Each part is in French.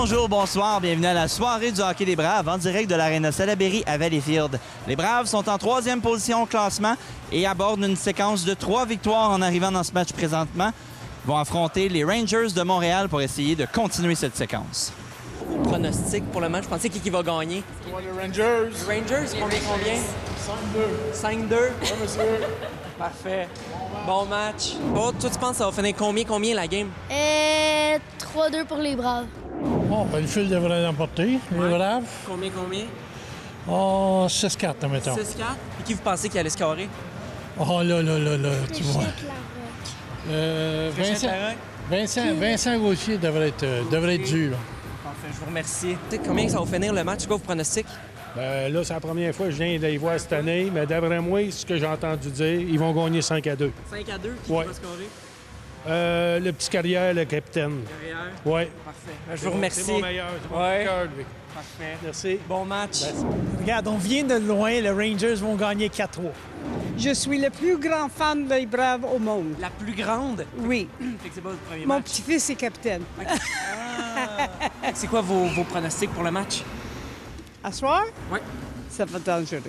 Bonjour, bonsoir, bienvenue à la soirée du hockey des Braves en direct de l'Arena Salaberry à Valleyfield. Les Braves sont en 3e position au classement et abordent une séquence de 3 victoires en arrivant dans ce match présentement. Ils vont affronter les Rangers de Montréal pour essayer de continuer cette séquence. Pronostic pour le match, je pensais qui va gagner? Les Rangers. Les Rangers, combien? 5-2. 5-2? Oui, monsieur. Parfait. Bon match. Oh, toi, tu penses que ça va finir combien la game? 3-2 pour les Braves. Bon, ben, le fil devrait l'emporter, les Braves. Combien? Oh, 6-4, admettons. 6-4? Et qui vous pensez qui allait scorer? Oh, là, tu vois. Vincent Gauthier devrait être dû, là. Parfait, je vous remercie. Tu sais combien ça va finir le match? C'est quoi vos pronostics? Ben, là, c'est la première fois que je viens d'y voir cette année, mais d'après moi, ce que j'ai entendu dire, ils vont gagner 5-2. 5-2? Qui Ouais. va scorer? Le petit carrière, le capitaine. Derrière? Oui. Parfait. Je vous remercie. C'est mon meilleur, c'est mon Ouais. cœur, lui. Parfait. Merci. Bon match. Regarde, on vient de loin, les Rangers vont gagner 4-3. Je suis le plus grand fan des Braves au monde. La plus grande? Oui. Fait que c'est pas le premier Mon match. petit-fils est capitaine. C'est quoi vos pronostics pour le match? À soir? Oui. Ça va être dangereux.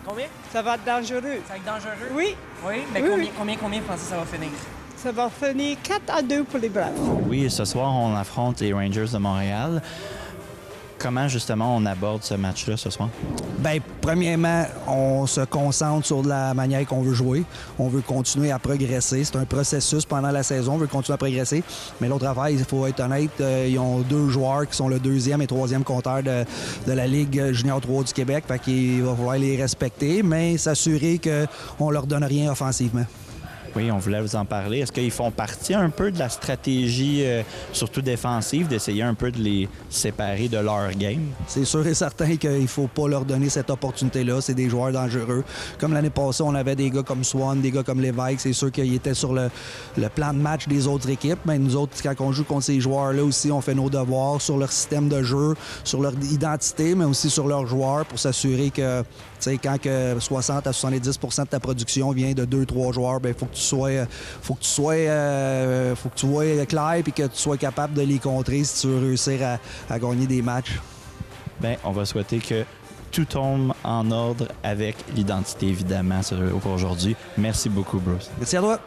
Combien? Ça va être dangereux. Ça va être dangereux? Oui. Oui? Mais Oui, combien vous pensez que ça va finir? Ça va finir 4-2 pour les Braves. Oui, ce soir, on affronte les Rangers de Montréal. Comment, justement, on aborde ce match-là ce soir? Bien, premièrement, on se concentre sur la manière qu'on veut jouer. On veut continuer à progresser. C'est un processus pendant la saison. On veut continuer à progresser. Mais l'autre affaire, il faut être honnête, ils ont 2 joueurs qui sont le 2e et 3e compteur de la Ligue junior 3 du Québec. Fait qu'il va falloir les respecter, mais s'assurer qu'on leur donne rien offensivement. Oui, on voulait vous en parler. Est-ce qu'ils font partie un peu de la stratégie, surtout défensive, d'essayer un peu de les séparer de leur game? C'est sûr et certain qu'il ne faut pas leur donner cette opportunité-là. C'est des joueurs dangereux. Comme l'année passée, on avait des gars comme Swan, des gars comme Lévesque. C'est sûr qu'ils étaient sur le plan de match des autres équipes. Mais nous autres, quand on joue contre ces joueurs-là aussi, on fait nos devoirs sur leur système de jeu, sur leur identité, mais aussi sur leurs joueurs pour s'assurer que, tu sais, quand que 60 à 70 de ta production vient de 2-3 joueurs, bien, il faut que tu sois clair et que tu sois capable de les contrer si tu veux réussir à gagner des matchs. Bien, on va souhaiter que tout tombe en ordre avec l'identité, évidemment, pour aujourd'hui. Merci beaucoup, Bruce. Merci à toi.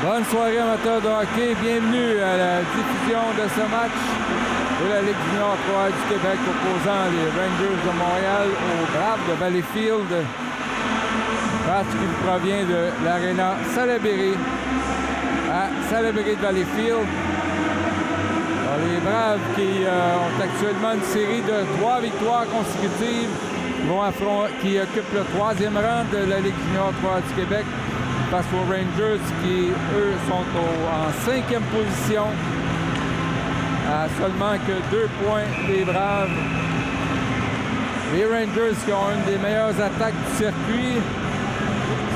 Bonne soirée amateurs de hockey. Bienvenue à la diffusion de ce match de la Ligue junior 3 du Québec opposant les Rangers de Montréal aux Braves de Valleyfield. Match qui provient de l'Arena Salaberry à Salaberry de Valleyfield. Alors, les Braves qui ont actuellement une série de 3 victoires consécutives qui occupent le 3e rang de la Ligue junior 3 du Québec face aux Rangers qui, eux, sont en 5e position à seulement que 2 points des Braves. Les Rangers qui ont une des meilleures attaques du circuit,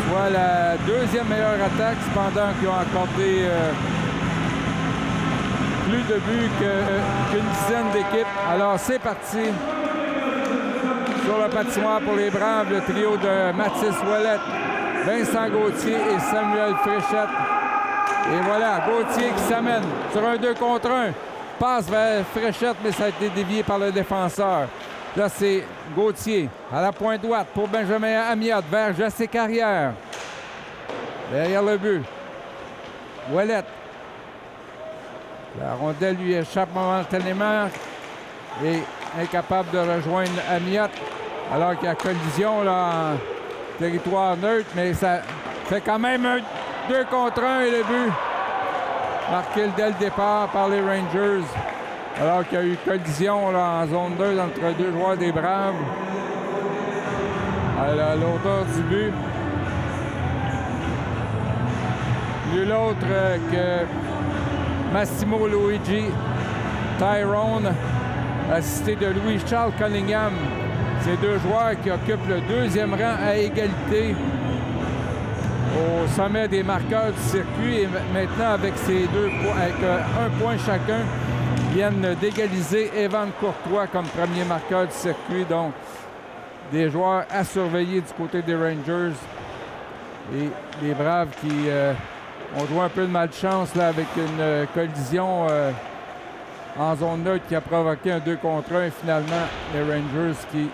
soit la 2e meilleure attaque, cependant qu'ils ont accordé plus de buts qu'une dizaine d'équipes. Alors, c'est parti. Sur le patinoire pour les Braves, le trio de Mathis Ouellette, Vincent Gauthier et Samuel Fréchette. Et voilà, Gauthier qui s'amène sur un 2 contre 1. Passe vers Fréchette, mais ça a été dévié par le défenseur. Là, c'est Gauthier à la pointe droite pour Benjamin Amiot vers Jessé Carrière. Derrière le but. Ouellette. La rondelle lui échappe momentanément et incapable de rejoindre Amiot alors qu'il y a collision là, en territoire neutre, mais ça fait quand même un 2 contre 1 et le but marqué dès le départ par les Rangers alors qu'il y a eu collision là, en zone 2 entre deux joueurs des Braves à l'auteur du but. Nul autre que Massimo Luigi Tyrone, assisté de Louis-Charles Cunningham. Ces deux joueurs qui occupent le 2e rang à égalité au sommet des marqueurs du circuit. Et maintenant, avec ces 2 points, avec 1 point chacun, viennent d'égaliser Evan Courtois comme premier marqueur du circuit. Donc, des joueurs à surveiller du côté des Rangers. Et les Braves qui ont joué un peu de malchance là, avec une collision en zone neutre qui a provoqué un 2 contre 1. Et finalement, les Rangers qui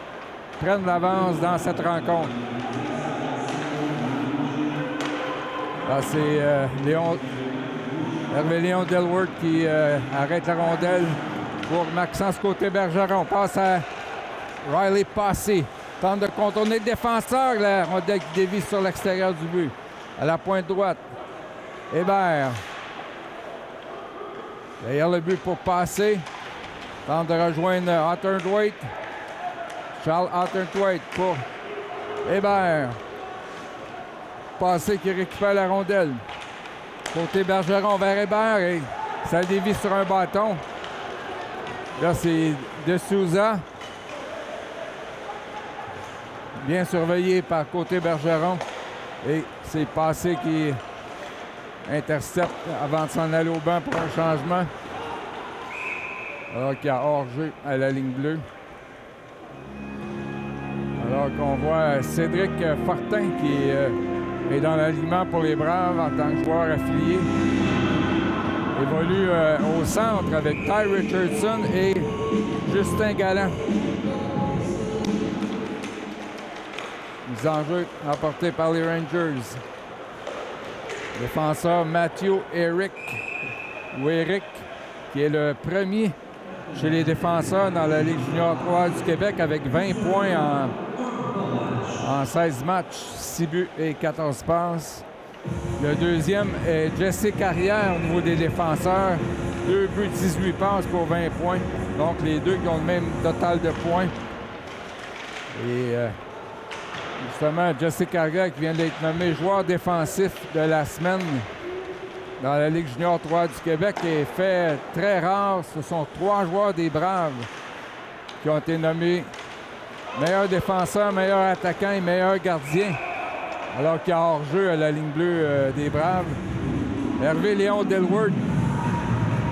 prennent l'avance dans cette rencontre. Là, c'est Hervé-Léon Delworth qui arrête la rondelle pour Maxence Côté-Bergeron. Passe à Riley Passy. Tente de contourner le défenseur. La rondelle qui dévie sur l'extérieur du but. À la pointe droite. Hébert. Derrière le but pour passer. Tente de rejoindre Otterthwaite. Charles Otterthwaite pour Hébert. Passé qui récupère la rondelle. Côté Bergeron vers Hébert et ça dévie sur un bâton. Là, c'est De Souza. Bien surveillé par côté Bergeron. Et c'est Passé qui intercepte avant de s'en aller au banc pour un changement. Alors qu'il y a hors-jeu à la ligne bleue. Alors qu'on voit Cédric Fortin qui est dans l'alignement pour les Braves en tant que joueur affilié. Évolue au centre avec Ty Richardson et Justin Galland. Mise en jeu emportée par les Rangers. Défenseur Matthew Eric, qui est le premier chez les défenseurs dans la Ligue junior 3 du Québec avec 20 points en 16 matchs, 6 buts et 14 passes. Le deuxième est Jesse Carrière au niveau des défenseurs. 2 buts, 18 passes pour 20 points. Donc les deux qui ont le même total de points. Et justement, Jesse Carrière qui vient d'être nommé joueur défensif de la semaine dans la Ligue junior 3 du Québec est fait très rare. Ce sont 3 joueurs des Braves qui ont été nommés meilleur défenseur, meilleur attaquant et meilleur gardien. Alors qu'il y a hors-jeu à la ligne bleue des Braves. Hervé Léon Delward,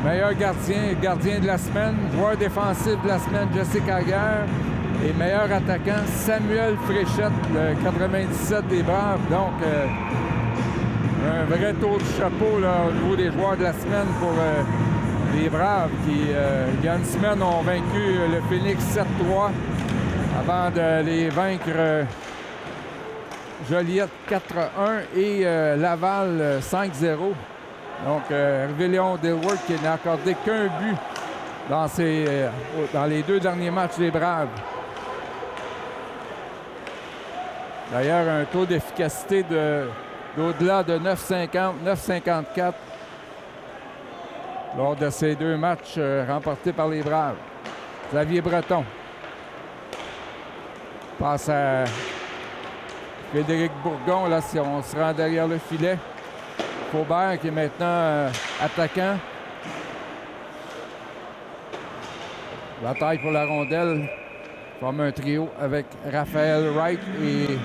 meilleur gardien de la semaine. Joueur défensif de la semaine, Jesse Carrière. Et meilleur attaquant, Samuel Fréchette, le 97 des Braves. Donc, un vrai tour du chapeau là, au niveau des joueurs de la semaine pour les Braves qui, il y a une semaine, ont vaincu le Phoenix 7-3 avant de les vaincre Joliette 4-1 et Laval 5-0. Donc, Hervé Léon Delward qui n'a accordé qu'un but dans les 2 derniers matchs des Braves. D'ailleurs, un taux d'efficacité d'au-delà de 9,50, 9,54 lors de ces 2 matchs remportés par les Braves. Xavier Breton passe à Frédéric Bourgon, là, si on se rend derrière le filet. Faubert qui est maintenant attaquant. Bataille pour la rondelle. Forme un trio avec Raphaël Wright et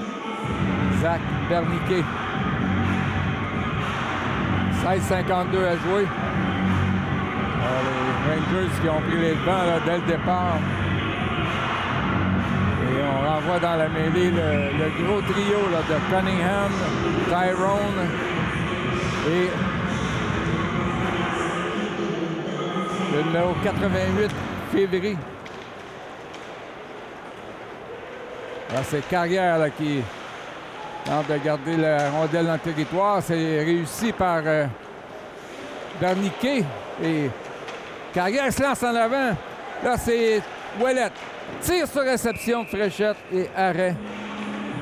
Zach Berniquet. 16,52 à jouer. Alors, les Rangers qui ont pris les devants là, dès le départ. Et on renvoie dans la mêlée le gros trio là, de Cunningham, Tyrone et le numéro 88, Février. Là, c'est Carrière là, qui tente de garder la rondelle dans le territoire. C'est réussi par Berniquet. Et Carrière se lance en avant. Là, c'est Ouellette. Tire sur réception de Fréchette et arrêt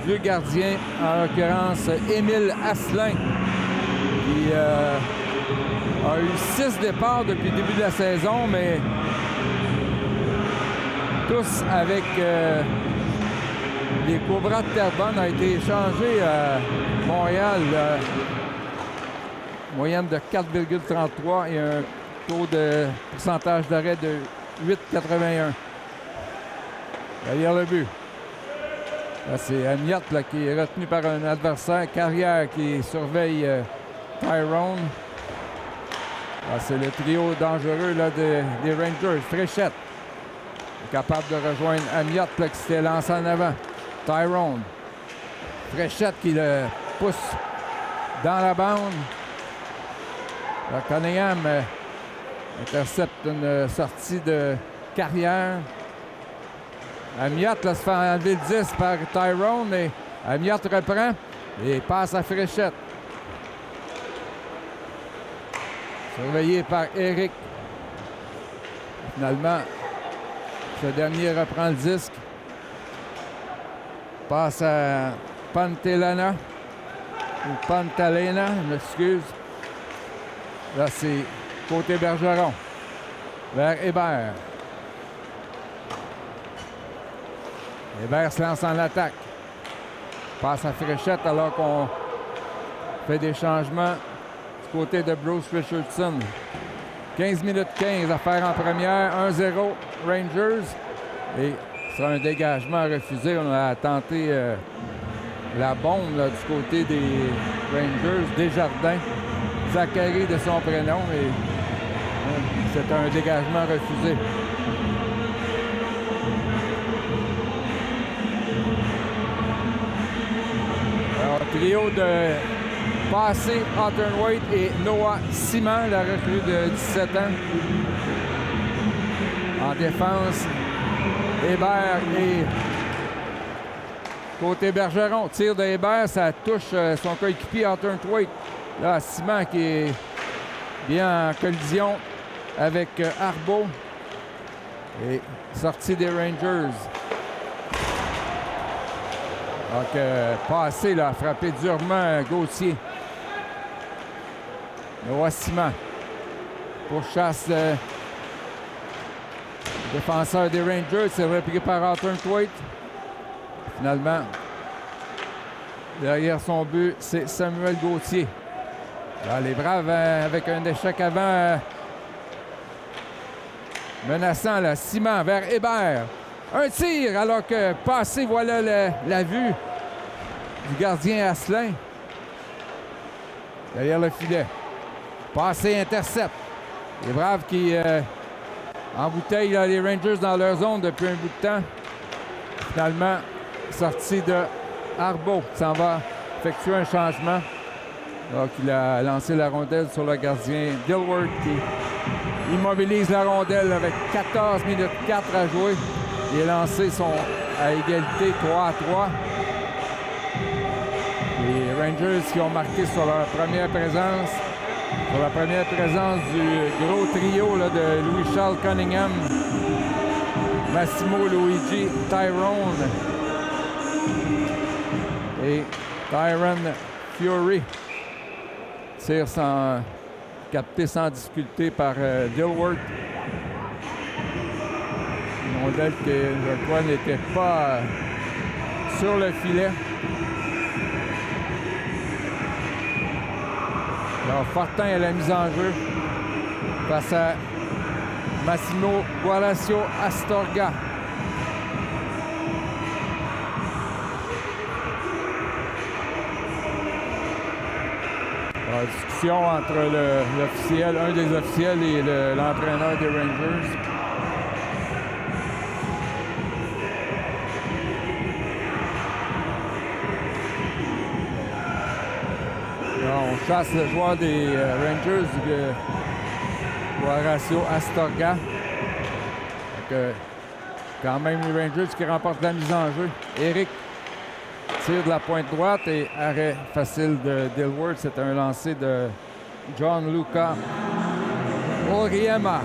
du gardien, en l'occurrence Émile Asselin, qui a eu 6 départs depuis le début de la saison, mais tous avec les Cobras de Terrebonne ont été échangés à Montréal. Moyenne de 4,33 et un taux de pourcentage d'arrêt de 8,81. Derrière le but. Là, c'est Amiot là, qui est retenu par un adversaire. Carrière qui surveille Tyrone. Là, c'est le trio dangereux là, des Rangers. Fréchette est capable de rejoindre Amiot là, qui s'était lancé en avant. Tyrone. Fréchette qui le pousse dans la bande. Là, Cunningham intercepte une sortie de Carrière. Amiot là, se fait enlever le 10 par Tyrone et Amiot reprend et passe à Fréchette. Surveillé par Eric. Finalement, ce dernier reprend le disque. Passe à Pantelana. Ou Pantalena, je m'excuse. Là, c'est côté Bergeron. Vers Hébert. Hébert se lance en attaque. Passe à Fréchette alors qu'on fait des changements du côté de Bruce Richardson. 15 minutes 15 à faire en première. 1-0 Rangers. Et ce sera un dégagement refusé. On a tenté la bombe là, du côté des Rangers. Desjardins. Zachary de son prénom. Et c'est un dégagement refusé. Alors, trio de Passé, Otterwaite et Noah Simon, la recrue de 17 ans. En défense, Hébert et côté Bergeron. Tir de Hébert, ça touche son coéquipier Otterwaite. Là, Simon qui est bien en collision avec Arbo. Et sortie des Rangers. Donc, Passé, là, a frappé durement Gauthier. Noah Simon pourchasse le défenseur des Rangers. C'est repris par Otterwaite. Finalement, derrière son but, c'est Samuel Gauthier. Là, les Braves, avec un échec avant, menaçant, là, Simon vers Hébert. Un tir alors que Passé, voilà la vue du gardien Asselin. Derrière le filet. Passé intercepte. Les Braves qui embouteillent les Rangers dans leur zone depuis un bout de temps. Finalement, sortie de Arbo qui s'en va effectuer un changement. Donc, il a lancé la rondelle sur le gardien Dilworth qui immobilise la rondelle avec 14 minutes 4 à jouer. Les lancers sont à égalité 3-3. Les Rangers qui ont marqué sur leur première présence. Sur la première présence du gros trio là, de Louis-Charles Cunningham, Massimo Luigi, Tyrone et Tyron Fury. Tire capté sans difficulté par Dilworth. Une rondelle que je crois n'était pas sur le filet. Alors, Fortin à la mise en jeu face à Massimo Guaracio Astorga. Alors, discussion entre l'officiel, un des officiels et l'entraîneur des Rangers. On chasse le joueur des Rangers, Guaracio Astorga. Donc, quand même, les Rangers qui remportent la mise en jeu. Eric tire de la pointe droite et arrêt facile de Dilworth. C'est un lancer de John Luca Oriema.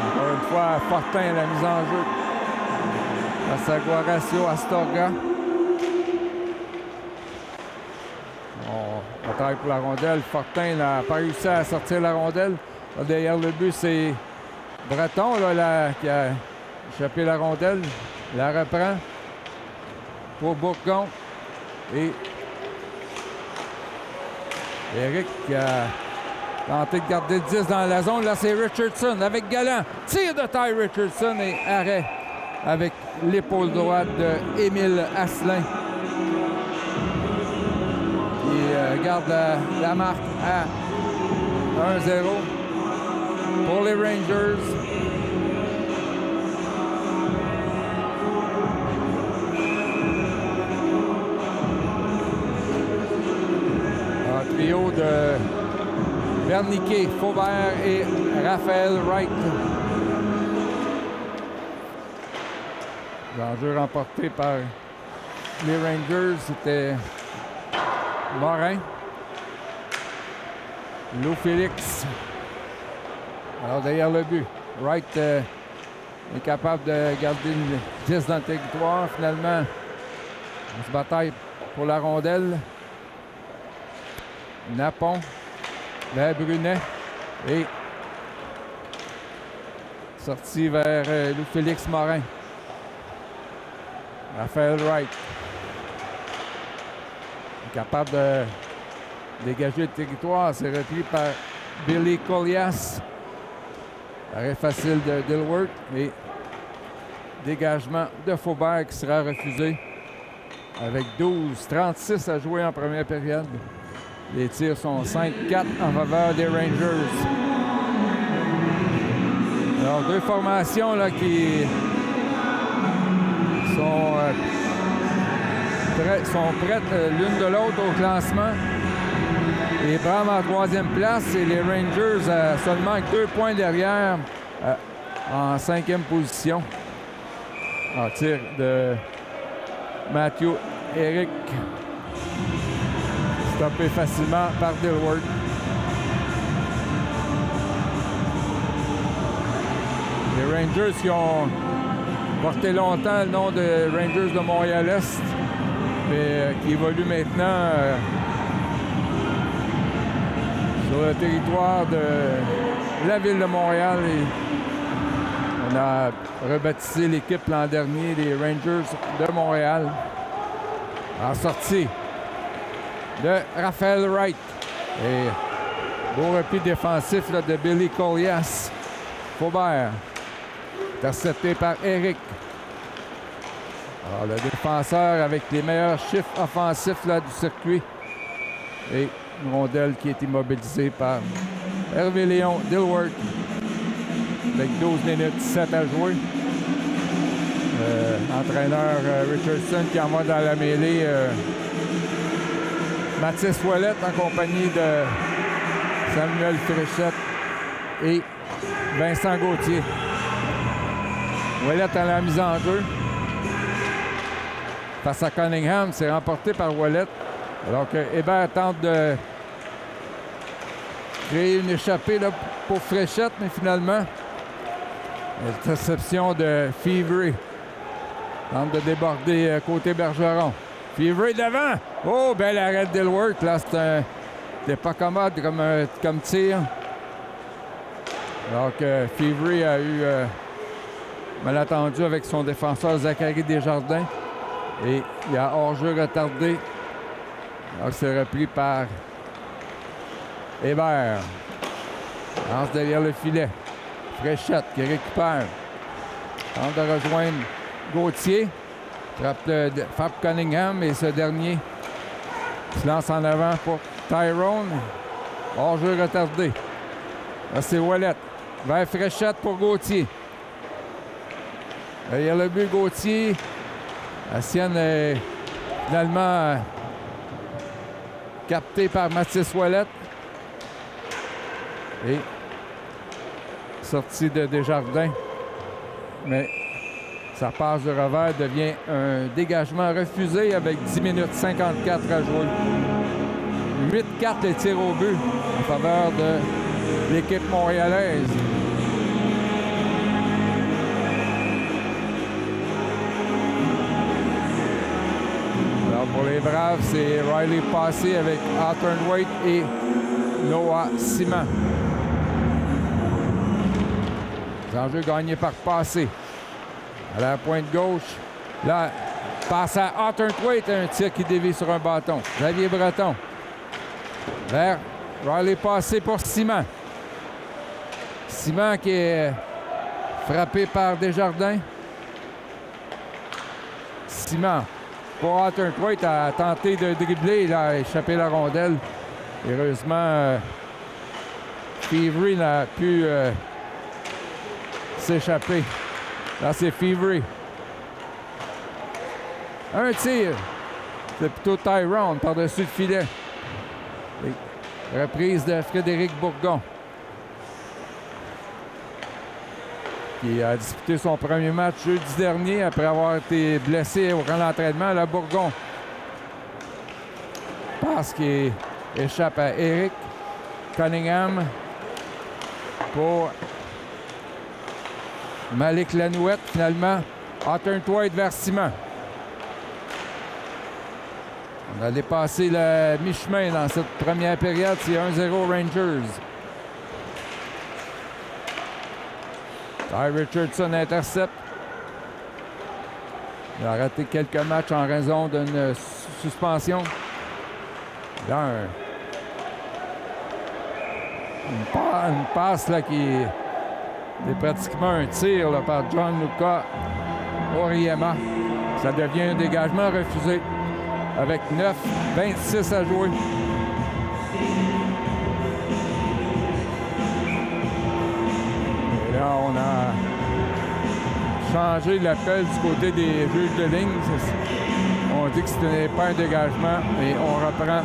Encore une fois, Fortin à la mise en jeu. Face à Guaracio Astorga. On bataille pour la rondelle. Fortin n'a pas réussi à sortir la rondelle. Là, derrière le but, c'est Breton là, qui a échappé la rondelle. La reprend pour Bourgon. Et Eric qui a tenté de garder le 10 dans la zone. Là, c'est Richardson avec Galland. Tir de Ty Richardson et arrêt avec l'épaule droite de Émile Asselin. Qui garde la marque à 1-0 pour les Rangers. Un trio de Berniquet, Faubert et Raphaël Wright. L'enjeu remporté par les Rangers, c'était Morin. Lou Félix. Alors derrière le but, Wright est capable de garder le 10 dans le territoire. Finalement, on se bataille pour la rondelle. Napon vers Brunet. Et sorti vers Louis-Félix Morin. Raphaël Wright. Capable de dégager le territoire. C'est repris par Billy Colias. Arrêt facile de Dilworth. Et dégagement de Faubert qui sera refusé. Avec 12-36 à jouer en première période. Les tirs sont 5-4 en faveur des Rangers. Alors, deux formations là, qui sont prêtes l'une de l'autre au classement. Les Braves en troisième place et les Rangers à seulement 2 points derrière en cinquième position. En tir de Matthew Eric. Stoppé facilement par Dilworth. Les Rangers qui ont porté longtemps le nom de Rangers de Montréal-Est, mais qui évoluent maintenant sur le territoire de la ville de Montréal. Et on a rebaptisé l'équipe l'an dernier les Rangers de Montréal. En sortie de Raphaël Wright. Et beau repli défensif là, de Billy Colias. Faubert. Intercepté par Eric. Alors, le défenseur avec les meilleurs chiffres offensifs là, du circuit. Et une rondelle qui est immobilisée par Hervé Léon Dilworth. Avec 12 minutes 7 à jouer. Entraîneur Richardson qui envoie dans la mêlée Mathis Ouellette en compagnie de Samuel Fréchette et Vincent Gauthier. Ouellette à la mise en jeu. Face à Cunningham, c'est remporté par Ouellette. Alors que Hébert tente de créer une échappée là, pour Fréchette, mais finalement, interception de Fevery. Tente de déborder côté Bergeron. Fevery devant. Oh, bel arrêt de Dilworth. Là, c'était pas commode comme tir. Alors que Fevery a eu mal attendu avec son défenseur Zachary Desjardins. Et il y a hors-jeu retardé. Alors c'est repris par Hébert. Lance derrière le filet. Fréchette qui récupère. Tente de rejoindre Gauthier. Frappe Cunningham et ce dernier se lance en avant pour Tyrone. Hors-jeu retardé. Là, c'est Ouellette. Vers Fréchette pour Gauthier. Il y a le but Gauthier. La sienne est finalement captée par Mathis Ouellette. Et sortie de Desjardins. Mais sa passe de revers devient un dégagement refusé avec 10 minutes 54 à jouer. 8-4 les tirs au but en faveur de l'équipe montréalaise. Alors pour les Braves, c'est Riley Passé avec Hawthorne Waite et Noah Simon. Les enjeux gagnés par Passé. À la pointe gauche, là, passe à Hawthorne Waite, un tir qui dévie sur un bâton. Xavier Breton. Vers Riley Passé pour Simon. Simon qui est frappé par Desjardins. Simon pour Hawthorne Waite a tenté de dribbler, il a échappé la rondelle. Heureusement, Fevery n'a pu s'échapper. Là, c'est Fevery. Un tir. C'est plutôt Tyrone par-dessus le filet. Et reprise de Frédéric Bourgon. Qui a disputé son premier match jeudi dernier après avoir été blessé au camp d'entraînement. Là, Bourgon. Passe qui échappe à Eric. Cunningham pour Malik Lanouette, finalement. Hawthorne Waite vers Simon. On a dépassé le mi-chemin dans cette première période. C'est 1-0 Rangers. Ty Richardson intercepte. Il a raté quelques matchs en raison d'une suspension. Là, une passe là, qui est pratiquement un tir là, par Gianluca Auriemma. Ça devient un dégagement refusé avec 9-26 à jouer. Et là, on a changé l'appel du côté des juges de ligne. On dit que ce n'est pas un dégagement et on reprend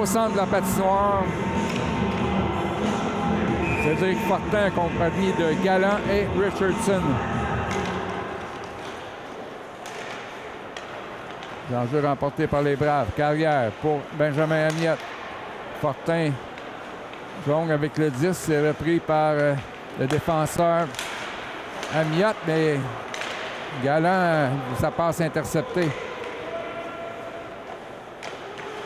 au centre de la patinoire. Cédric Fortin accompagné de Galland et Richardson. L'enjeu remporté par les Braves. Carrière pour Benjamin Amiot. Fortin jongle avec le 10. C'est repris par le défenseur Amiot, mais Galland, sa passe interceptée.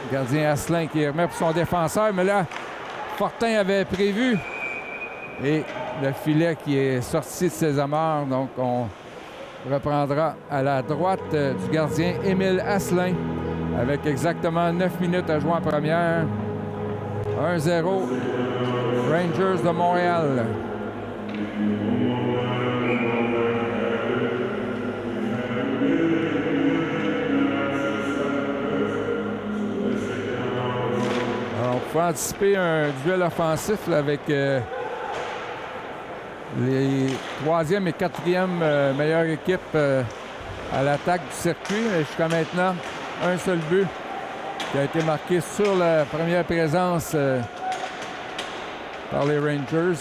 Le gardien Asselin qui remet pour son défenseur, mais là, Fortin avait prévu. Et le filet qui est sorti de ses amarres, donc on reprendra à la droite du gardien Émile Asselin avec exactement 9 minutes à jouer en première. 1-0 Rangers de Montréal. Alors, on peut anticiper un duel offensif là, avec les 3e et 4e meilleures équipes à l'attaque du circuit. Jusqu'à maintenant, un seul but qui a été marqué sur la première présence par les Rangers.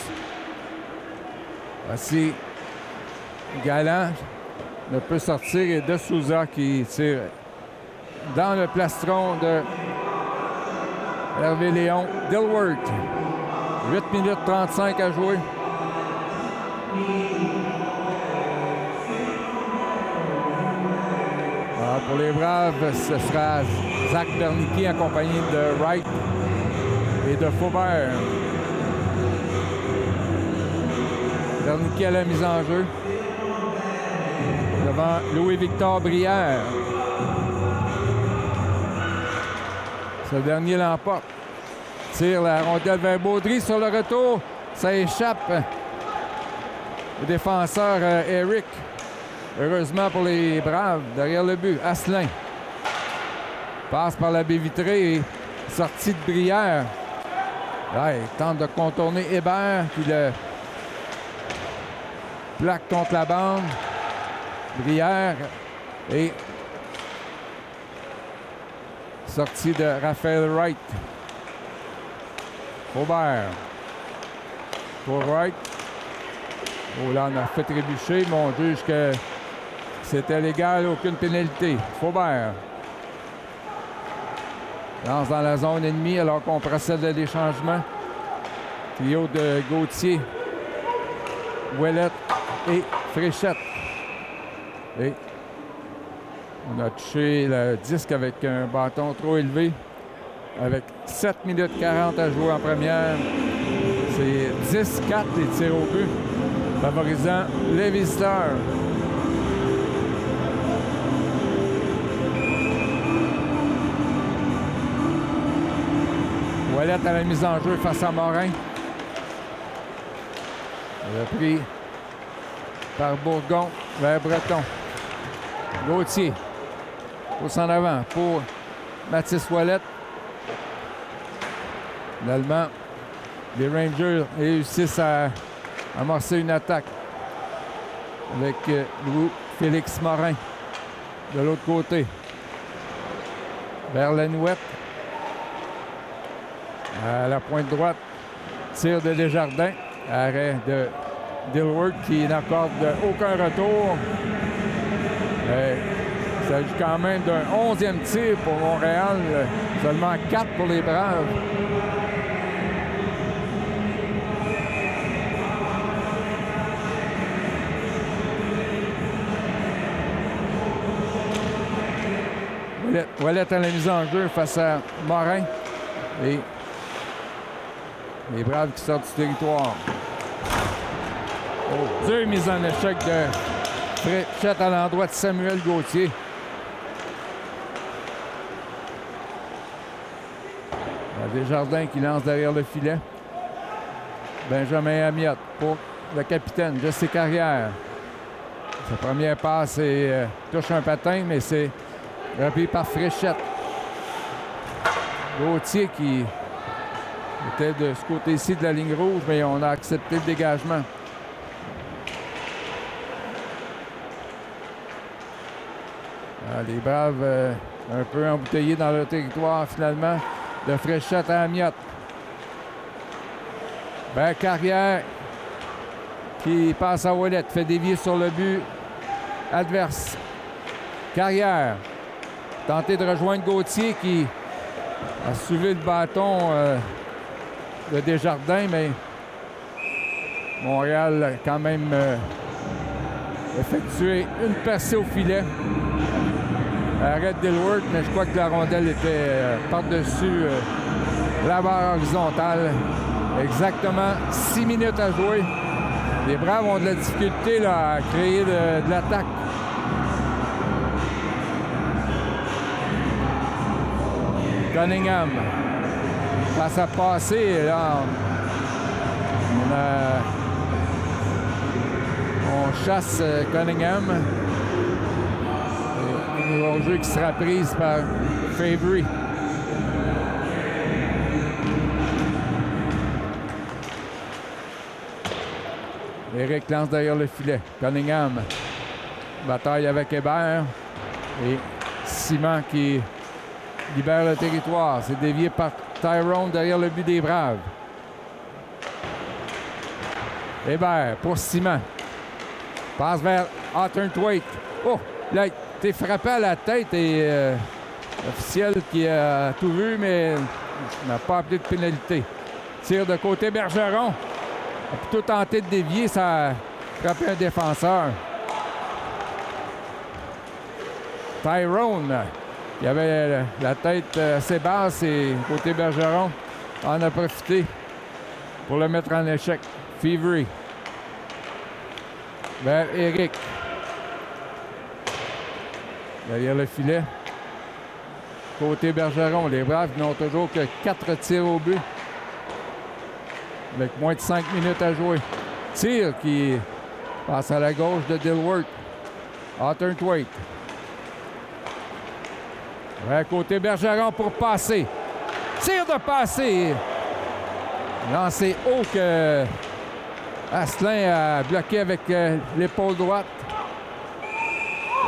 Voici Galland ne peut sortir et De Souza qui tire dans le plastron de Hervé Léon. Dilworth, 8 minutes 35 à jouer. Alors pour les Braves, ce sera Zach Bernicki accompagné de Wright et de Faubert. Bernicki à la mise en jeu devant Louis-Victor Brière. Ce dernier l'emporte. Tire la rondelle vers Baudry sur le retour. Ça échappe. Le défenseur Eric. Heureusement pour les Braves, derrière le but. Asselin. Passe par la baie vitrée et sortie de Brière. Là, il tente de contourner Hébert, qui le plaque contre la bande. Brière et sortie de Raphaël Wright. Faubert. Pour Wright. Oh là, on a fait trébucher, mais on juge que c'était légal, aucune pénalité. Faubert. Lance dans la zone ennemie alors qu'on procède à des changements. Trio de Gauthier, Ouellette et Fréchette. Et on a touché le disque avec un bâton trop élevé. Avec 7 minutes 40 à jouer en première. C'est 10-4 les tirs au but, favorisant les visiteurs. Ouellette à la mise en jeu face à Morin. Repris par Bourgon vers Breton. Gauthier. Pousse en avant pour Mathis Ouellette. Finalement, les Rangers réussissent à amorcer une attaque avec Louis-Félix Morin de l'autre côté. Vers Lenouette. À la pointe droite, tir de Desjardins. Arrêt de Dilworth qui n'accorde aucun retour. Il s'agit quand même d'un 11e tir pour Montréal. Seulement 4 pour les Braves. Ouellet à la mise en jeu face à Morin. Et les Braves qui sortent du territoire. Oh, deux mises en échec de Fréchette à l'endroit de Samuel Gauthier. Desjardins qui lance derrière le filet. Benjamin Amiot pour le capitaine, Jesse Carrière. Sa première passe touche un patin, mais c'est repris par Fréchette. Gauthier qui était de ce côté-ci de la ligne rouge, mais on a accepté le dégagement. Les Braves un peu embouteillés dans leur territoire finalement. De Fréchette à Amiot. Carrière qui passe à Ouellet, fait dévier sur le but adverse. Carrière, tenté de rejoindre Gauthier qui a soulevé le bâton de Desjardins, mais Montréal a quand même effectué une percée au filet. Arrête Dilworth, mais je crois que la rondelle était par-dessus la barre horizontale. Exactement 6 minutes à jouer. Les Braves ont de la difficulté là, à créer de l'attaque. Cunningham passe à passer. Et là, on chasse Cunningham. Un jeu qui sera prise par Fabry. Éric lance derrière le filet. Cunningham. Bataille avec Hébert. Et Simon qui libère le territoire. C'est dévié par Tyrone derrière le but des Braves. Hébert pour Simon. Passe vers Hawthorne-Thwaite. Oh! Là, il été frappé à la tête et l'officiel qui a tout vu, mais n'a pas appelé de pénalité. Tire de côté Bergeron. A plutôt tenté de dévier, ça a frappé un défenseur. Tyrone, qui avait la tête assez basse et côté Bergeron en a profité pour le mettre en échec. Fevry. Vers Éric. Derrière le filet. Côté Bergeron, les Braves n'ont toujours que 4 tirs au but. Avec moins de 5 minutes à jouer. Tir qui passe à la gauche de Dilworth. Hawthorne-Thwaite. Ouais, côté Bergeron pour passer. Tir de passer. Lancé haut que Asselin a bloqué avec l'épaule droite.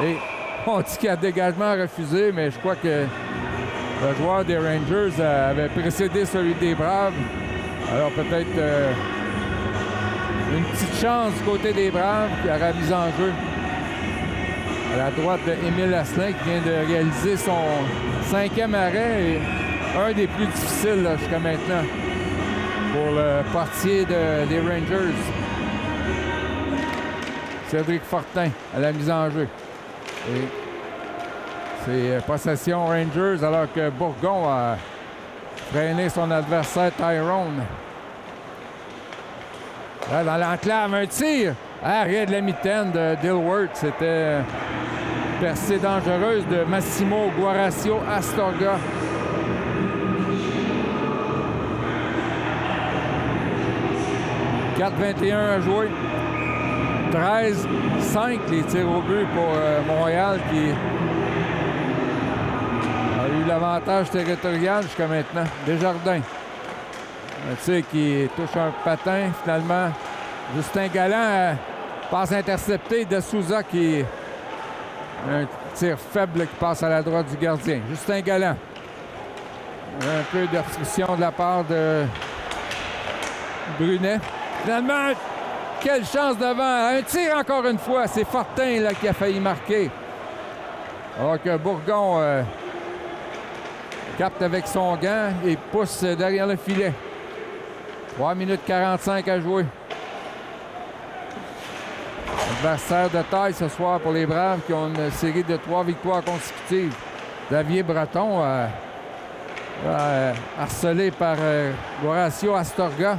Et on dit qu'il y a dégagement refusé, mais je crois que le joueur des Rangers avait précédé celui des Braves. Alors peut-être une petite chance du côté des Braves qui aura mis en jeu à la droite d'Émile Asselin qui vient de réaliser son 5e arrêt et un des plus difficiles jusqu'à maintenant pour le portier des Rangers. Cédric Fortin à la mise en jeu. Et c'est possession Rangers alors que Bourgon a freiné son adversaire Tyrone. Là, dans l'enclave, un tir. Arrêt de la mitaine de Dilworth. C'était percée dangereuse de Massimo Guaracio Astorga. « 4-21 à jouer. 13-5 les tirs au but pour Montréal qui a eu l'avantage territorial jusqu'à maintenant. Desjardins. Un tir qui touche un patin finalement. Justin Galland passe intercepté de Souza qui un tir faible qui passe à la droite du gardien. Justin Galland. Un peu d'obstruction de la part de Brunet. Finalement, quelle chance devant. Un tir encore une fois. C'est Fortin là, qui a failli marquer. Alors que Bourgon capte avec son gant et pousse derrière le filet. 3 minutes 45 à jouer. Adversaire de taille ce soir pour les Braves qui ont une série de 3 victoires consécutives. Xavier Breton, harcelé par Horacio Astorga.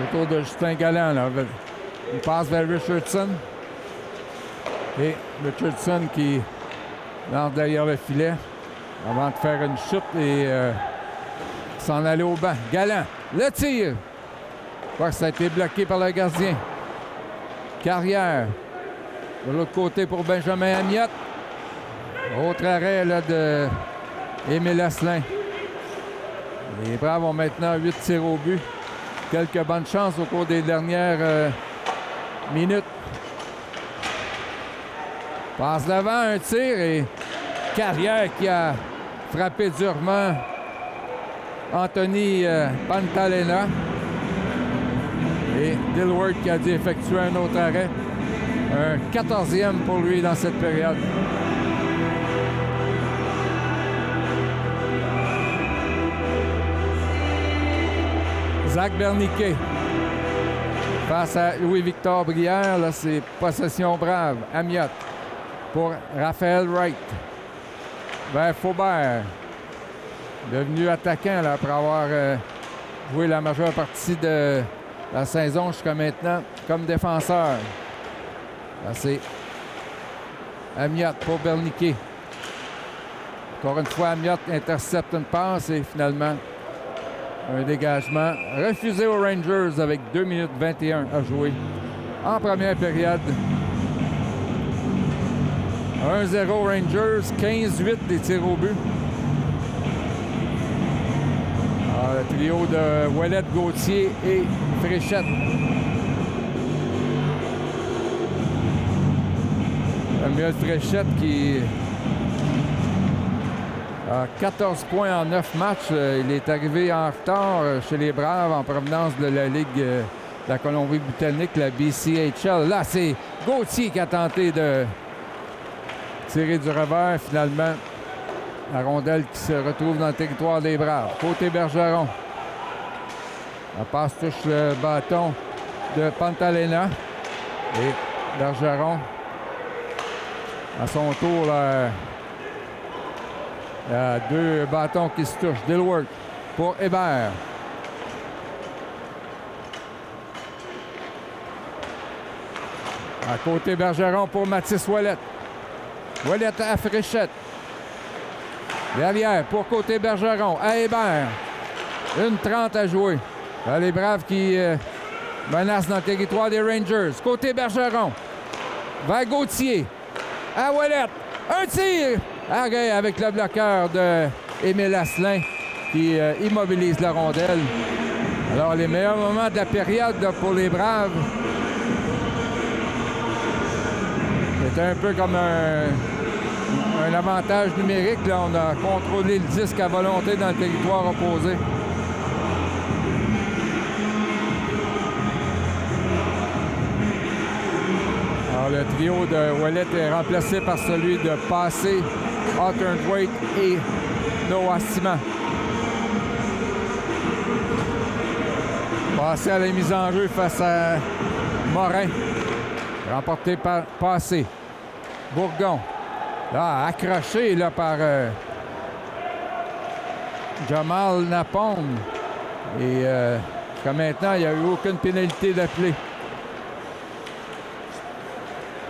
Autour de Justin Galland, là. Il passe vers Richardson. Et Richardson qui lance derrière le filet avant de faire une chute et s'en aller au banc. Galland, le tir. Je crois que ça a été bloqué par le gardien. Carrière. De l'autre côté pour Benjamin Amiot. Autre arrêt là, de Émile Asselin. Les Braves ont maintenant 8 tirs au but. Quelques bonnes chances au cours des dernières minutes. Passe devant, un tir et Carrière qui a frappé durement Anthony Pantalena. Et Dilworth qui a dû effectuer un autre arrêt. Un 14e pour lui dans cette période. Zach Berniquet face à Louis-Victor Brière. Là, c'est possession brave. Amiot pour Raphaël Wright. Vers Faubert. Devenu attaquant là, après avoir joué la majeure partie de la saison jusqu'à maintenant comme défenseur. Là, c'est Amiot pour Berniquet. Encore une fois, Amiot intercepte une passe et finalement un dégagement refusé aux Rangers avec 2 minutes 21 à jouer en première période. 1-0 Rangers, 15-8 des tirs au but. Alors, le trio de Ouellette, Gauthier et Fréchette. Samuel Fréchette qui a 14 points en 9 matchs. Il est arrivé en retard chez les Braves en provenance de la Ligue de la Colombie-Britannique, la BCHL. Là, c'est Gauthier qui a tenté de tirer du revers. Finalement, la rondelle qui se retrouve dans le territoire des Braves. Côté Bergeron. La passe touche le bâton de Pantalena. Et Bergeron, à son tour, là, il y a 2 bâtons qui se touchent. Dilworth pour Hébert. À côté Bergeron pour Mathis Ouellette. Ouellette à Fréchette. Derrière pour côté Bergeron à Hébert. 1:30 à jouer. Là, les Braves qui menacent dans le territoire des Rangers. Côté Bergeron. Vers Gauthier. À Ouellette. Un tir! Arrêt avec le bloqueur de Émile Asselin qui immobilise la rondelle. Alors, les meilleurs moments de la période pour les Braves. C'était un peu comme un avantage numérique. Là, on a contrôlé le disque à volonté dans le territoire opposé. Alors, le trio de Ouellette est remplacé par celui de Passé, Hawthorne-Waite et Noah Simon. Passé à la mise en jeu face à Morin. Remporté par Passé. Bourgon. Là, accroché là, par Jamal Napong. Et jusqu'à maintenant, il n'y a eu aucune pénalité d'appelé.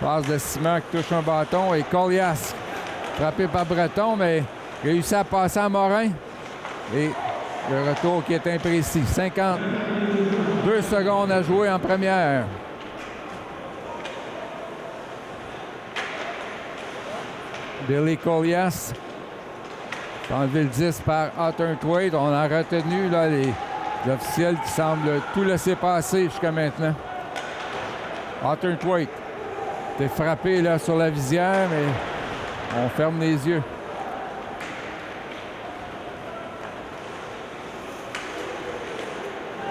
Passe de Simon qui touche un bâton et Colias frappé par Breton, mais réussit à passer à Morin. Et le retour qui est imprécis. 52 secondes à jouer en première. Billy Colias. Enlevé le 10 par Hawthorne-Waite. On a retenu là, les officiels qui semblent tout laisser passer jusqu'à maintenant. Hawthorne-Waite. T'es frappé là, sur la visière, mais on ferme les yeux.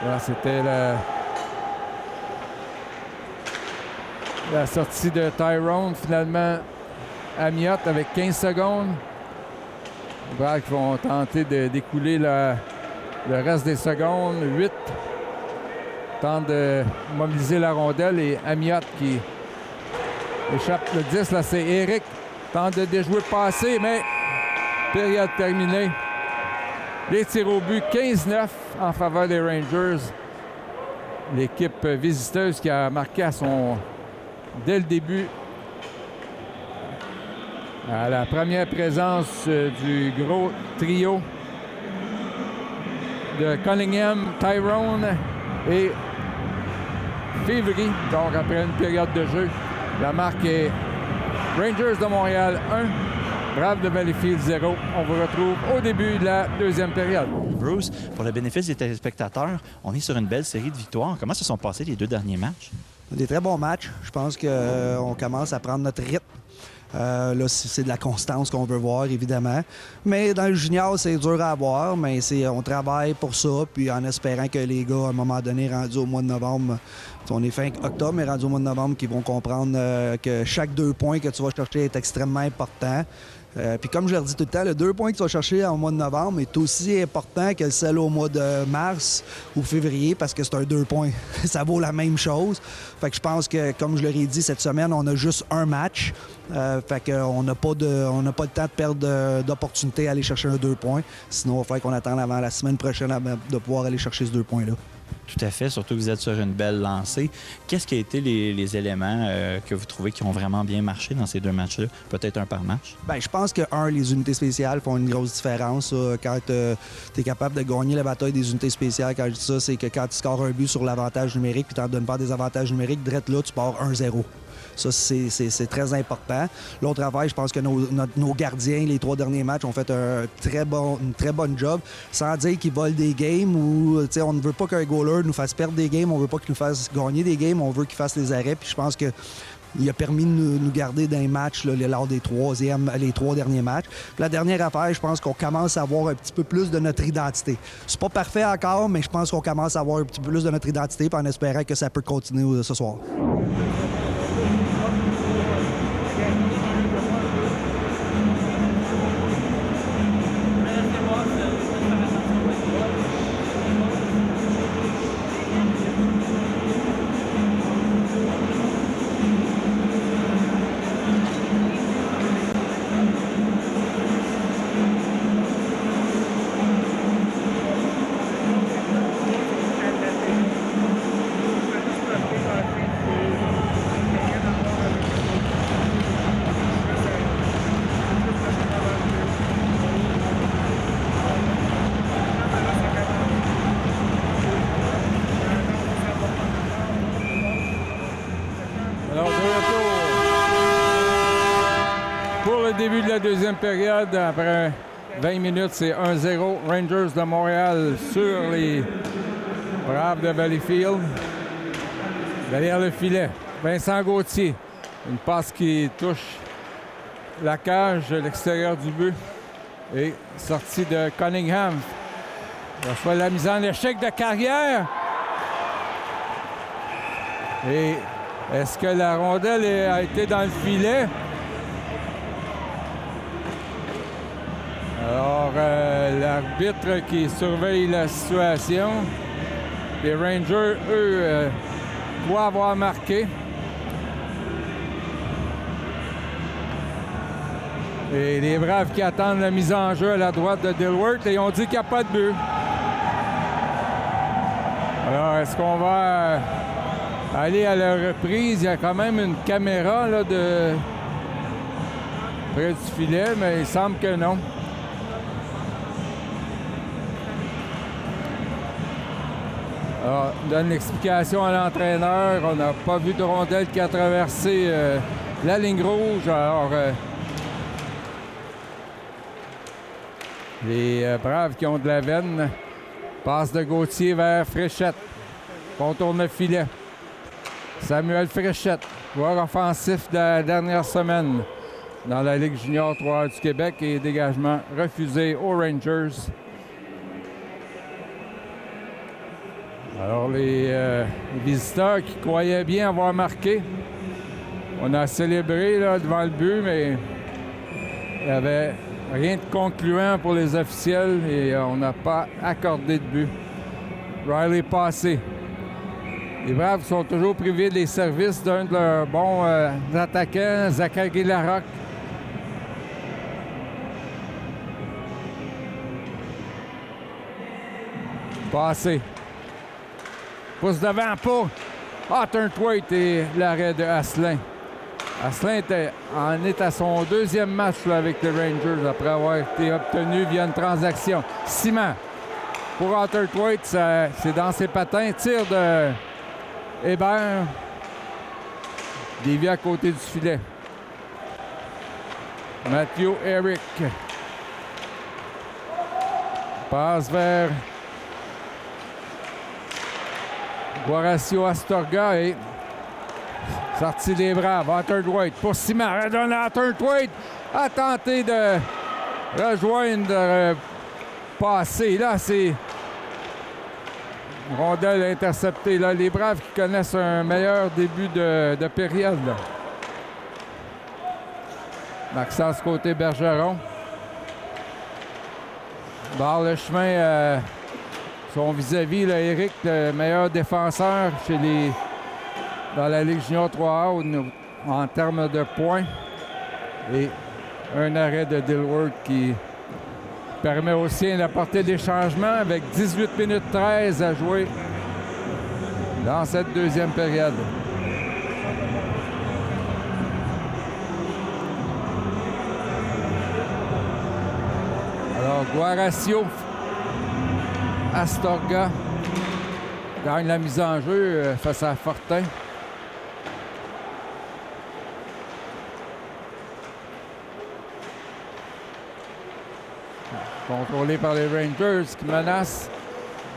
Là, c'était la sortie de Tyrone. Finalement, Amiot avec 15 secondes. Les Braves vont tenter d'écouler le reste des secondes. 8 tentent de mobiliser la rondelle et Amiot qui échappe le 10. Là, c'est Eric Tente de déjouer passé, mais période terminée. Les tirs au but, 15-9 en faveur des Rangers. L'équipe visiteuse qui a marqué dès le début à la première présence du gros trio de Cunningham, Tyrone et Février. Donc après une période de jeu, la marque est Rangers de Montréal 1, Braves de Valleyfield 0. On vous retrouve au début de la deuxième période. Bruce, pour le bénéfice des téléspectateurs, on est sur une belle série de victoires. Comment se sont passés les 2 derniers matchs? Des très bons matchs. Je pense qu'on commence à prendre notre rythme. Là, c'est de la constance qu'on veut voir, évidemment. Mais dans le junior, c'est dur à avoir, mais on travaille pour ça, puis en espérant que les gars, à un moment donné, rendus au mois de novembre, on est fin octobre, mais rendus au mois de novembre, qu'ils vont comprendre que chaque 2 points que tu vas chercher est extrêmement important. Puis comme je leur dis tout le temps, le 2 points que tu vas chercher au mois de novembre est aussi important que celle au mois de mars ou février parce que c'est un 2 points. Ça vaut la même chose. Fait que je pense que, comme je leur ai dit, cette semaine, on a juste un match. Fait qu'on n'a pas le temps de perdre d'opportunité à aller chercher un 2 points. Sinon, il va falloir qu'on attende avant la semaine prochaine de pouvoir aller chercher ce 2 points-là. Tout à fait, surtout que vous êtes sur une belle lancée. Qu'est-ce qui a été les éléments que vous trouvez qui ont vraiment bien marché dans ces 2 matchs-là? Peut-être un par match? Bien, je pense que, les unités spéciales font une grosse différence. Quand tu es capable de gagner la bataille des unités spéciales, quand je dis ça, c'est que quand tu scores un but sur l'avantage numérique puis tu en donnes pas des avantages numériques, direct là, tu pars 1-0. Ça, c'est très important. L'autre affaire, je pense que nos gardiens, les 3 derniers matchs, ont fait un très bon job. Sans dire qu'ils volent des games ou on ne veut pas qu'un goaler nous fasse perdre des games, on ne veut pas qu'il nous fasse gagner des games, on veut qu'il fasse des arrêts. Puis je pense que il a permis de nous garder dans les matchs là, lors des 3 derniers matchs. Puis la dernière affaire, je pense qu'on commence à avoir un petit peu plus de notre identité. C'est pas parfait encore, mais je pense qu'on commence à avoir un petit peu plus de notre identité en espérant que ça peut continuer ce soir. Début de la deuxième période, après 20 minutes, c'est 1-0. Rangers de Montréal sur les Braves de Valleyfield. Derrière le filet, Vincent Gauthier. Une passe qui touche la cage, l'extérieur du but. Et sortie de Cunningham. Il reçoit la mise en échec de carrière. Et est-ce que la rondelle a été dans le filet? Alors, l'arbitre qui surveille la situation. Les Rangers, eux, doivent avoir marqué. Et les Braves qui attendent la mise en jeu à la droite de Dilworth et on dit qu'il n'y a pas de but. Alors, est-ce qu'on va aller à la reprise? Il y a quand même une caméra là, près du filet, mais il semble que non. Alors, on donne l'explication à l'entraîneur. On n'a pas vu de rondelle qui a traversé la ligne rouge. Alors, les Braves qui ont de la veine. Passe de Gauthier vers Fréchette. Contourne le filet. Samuel Fréchette, joueur offensif de la dernière semaine dans la Ligue junior 3 du Québec et dégagement refusé aux Rangers. Alors, les visiteurs qui croyaient bien avoir marqué, on a célébré là, devant le but, mais il n'y avait rien de concluant pour les officiels et on n'a pas accordé de but. Riley passé. Les Braves sont toujours privés des services d'un de leurs bons attaquants, Zachary Larocque, Passé. Pousse devant pour Atherthwaite et l'arrêt de Asselin. Asselin en est à son deuxième match là, avec les Rangers après avoir été obtenu via une transaction. Ciment pour Atherthwaite, c'est dans ses patins. Tir de Hébert. Dévié à côté du filet. Matthew Eric. Passe vers Horacio Astorga et sortie des Braves. Atherthwaite pour Ciment. Redonne à Atherthwaite. A tenté de rejoindre passer. Là, c'est rondelle interceptée. Là, les Braves qui connaissent un meilleur début de période. Là. Maxence côté Bergeron. Barre le chemin son vis-à-vis, là, Eric, le meilleur défenseur dans la Ligue junior 3A en termes de points. Et un arrêt de Dilworth qui permet aux siens d'apporter des changements avec 18 minutes 13 à jouer dans cette deuxième période. Alors, Horacio Astorga gagne la mise en jeu face à Fortin. Contrôlé par les Rangers qui menacent.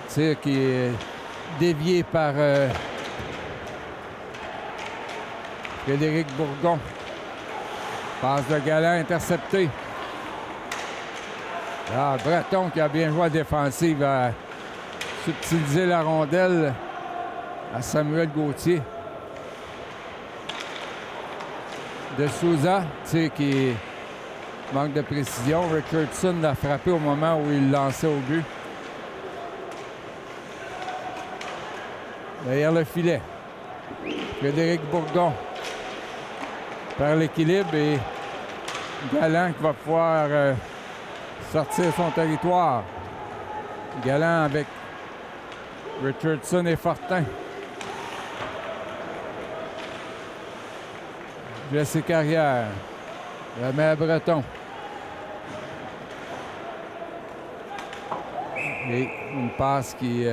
Tir qui est dévié par Frédéric Bourgon. Passe de Galland intercepté. Ah, Breton qui a bien joué à défensive a subtilisé la rondelle à Samuel Gauthier. De Souza, qui manque de précision. Richardson l'a frappé au moment où il lançait au but. Derrière le filet. Frédéric Bourgon perd l'équilibre et Galland qui va pouvoir sortir son territoire. Galland avec Richardson et Fortin. Jesse Carrière. Remet à Breton. Et une passe qui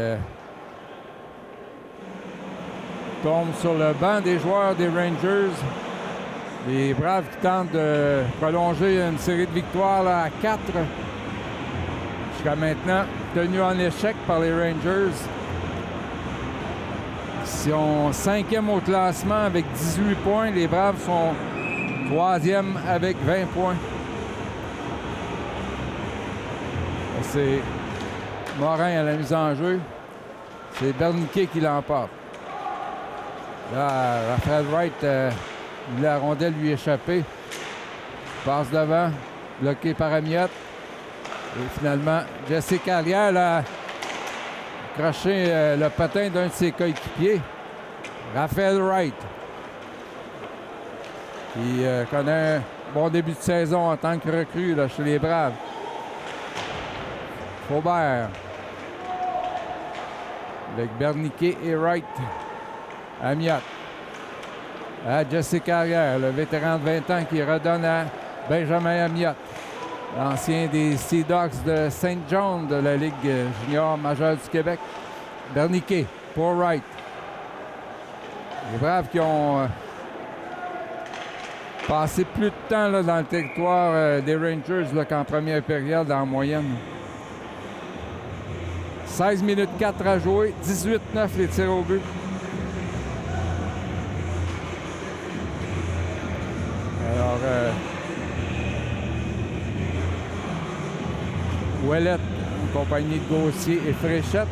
tombe sur le banc des joueurs des Rangers. Les Braves qui tentent de prolonger une série de victoires là, à 4. Jusqu'à maintenant, tenu en échec par les Rangers. Ils sont 5e au classement avec 18 points. Les Braves sont 3e avec 20 points. C'est Morin à la mise en jeu. C'est Berniquet qui l'emporte. Là, Raphaël Wright, la rondelle lui échappée. Passe devant, bloqué par Amiot. Et finalement, Jesse Carrière a accroché le patin d'un de ses coéquipiers, Raphaël Wright. Il connaît un bon début de saison en tant que recrue là, chez les Braves. Faubert. Avec Berniquet et Wright. Amiot. À Jesse Carrière, le vétéran de 20 ans qui redonne à Benjamin Amiot. L'ancien des Sea Dogs de Saint John de la Ligue junior majeure du Québec. Berniquet pour Wright. Les Braves qui ont passé plus de temps là, dans le territoire des Rangers qu'en première période en moyenne. 16 minutes 4 à jouer, 18-9 les tirs au but. Alors, Ouellette, en compagnie de Gauthier et Fréchette.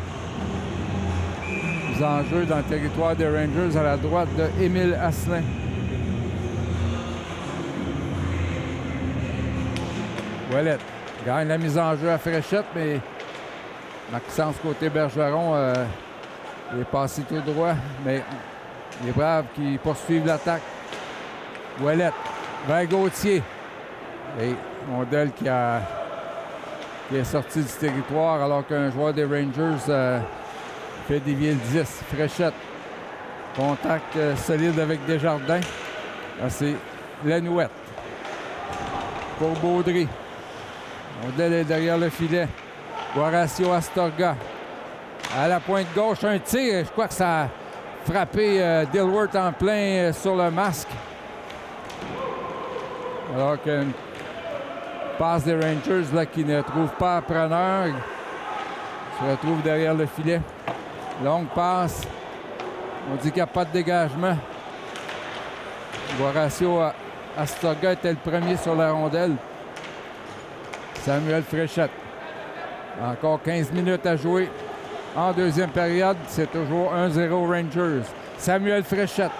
Mise en jeu dans le territoire des Rangers à la droite de Émile Asselin. Ouellette gagne la mise en jeu à Fréchette, mais Maxence côté Bergeron est passé tout droit, mais les Braves qui poursuivent l'attaque. Ouellette vers Gauthier. Et Mondel qui a qui est sorti du territoire alors qu'un joueur des Rangers fait dévier le 10. Fréchette. Contact solide avec Desjardins. Là, c'est Lenouette. Pour Baudry. Ondel est derrière le filet. Horacio Astorga. À la pointe gauche, un tir. Je crois que ça a frappé Dilworth en plein sur le masque. Alors qu'une passe des Rangers là, qui ne trouve pas preneur. Il se retrouve derrière le filet. Longue passe. On dit qu'il n'y a pas de dégagement. Horacio Astorga était le premier sur la rondelle. Samuel Fréchette. Encore 15 minutes à jouer en deuxième période. C'est toujours 1-0 Rangers. Samuel Fréchette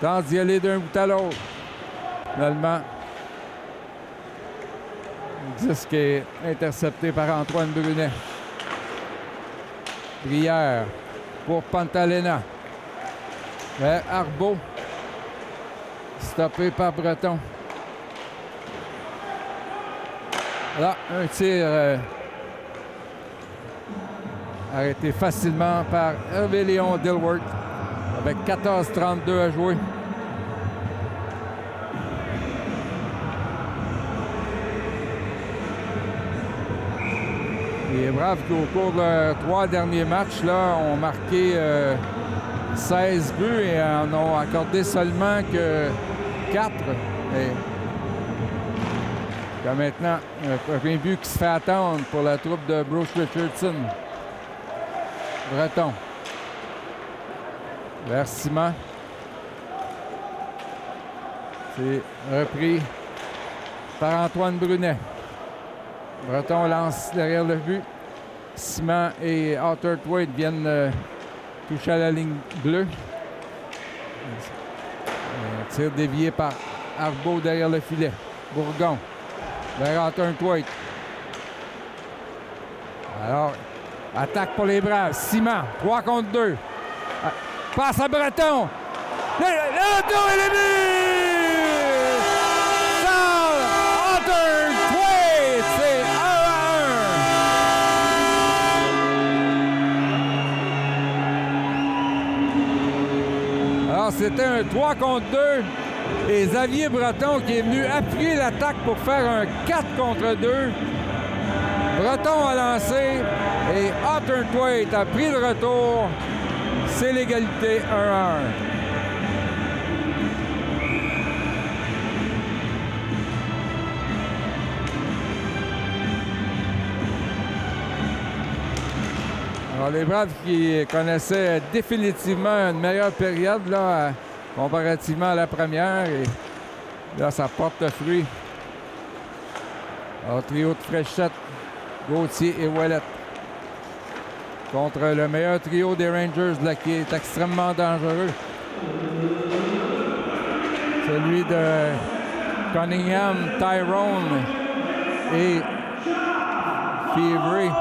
tente d'y aller d'un bout à l'autre. Finalement, le disque est intercepté par Antoine Brunet. Brière pour Pantalena. Vers Arbault. Stoppé par Breton. Là, un tir arrêté facilement par Hervé-Léon Dilworth avec 14:32 à jouer. Les Braves qui, au cours de leurs 3 derniers matchs, là, ont marqué 16 buts et en ont accordé seulement que 4. Et il y a maintenant un premier but qui se fait attendre pour la troupe de Bruce Richardson. Breton. Vers Simon. C'est repris par Antoine Brunet. Breton lance derrière le but. Simon et Arthur Thwaite viennent toucher à la ligne bleue. Un tir dévié par Arbault derrière le filet. Bourgon vers Arthur Thwaite. Alors, attaque pour les Braves. Simon, 3 contre 2. Passe à Breton. Le retour et le but! Charles Arthur Thwaite, c'est 1-1. Alors, c'était un 3 contre 2. Et Xavier Breton qui est venu appuyer l'attaque pour faire un 4 contre 2. Breton a lancé et Arthur Thwaite a pris le retour. C'est l'égalité 1-1. Alors les Braves qui connaissaient définitivement une meilleure période là, comparativement à la première. Et là, ça porte fruit. Alors, trio de Fréchette, Gauthier et Ouellette. Contre le meilleur trio des Rangers, là, qui est extrêmement dangereux. Celui de Cunningham, Tyrone et Fevery.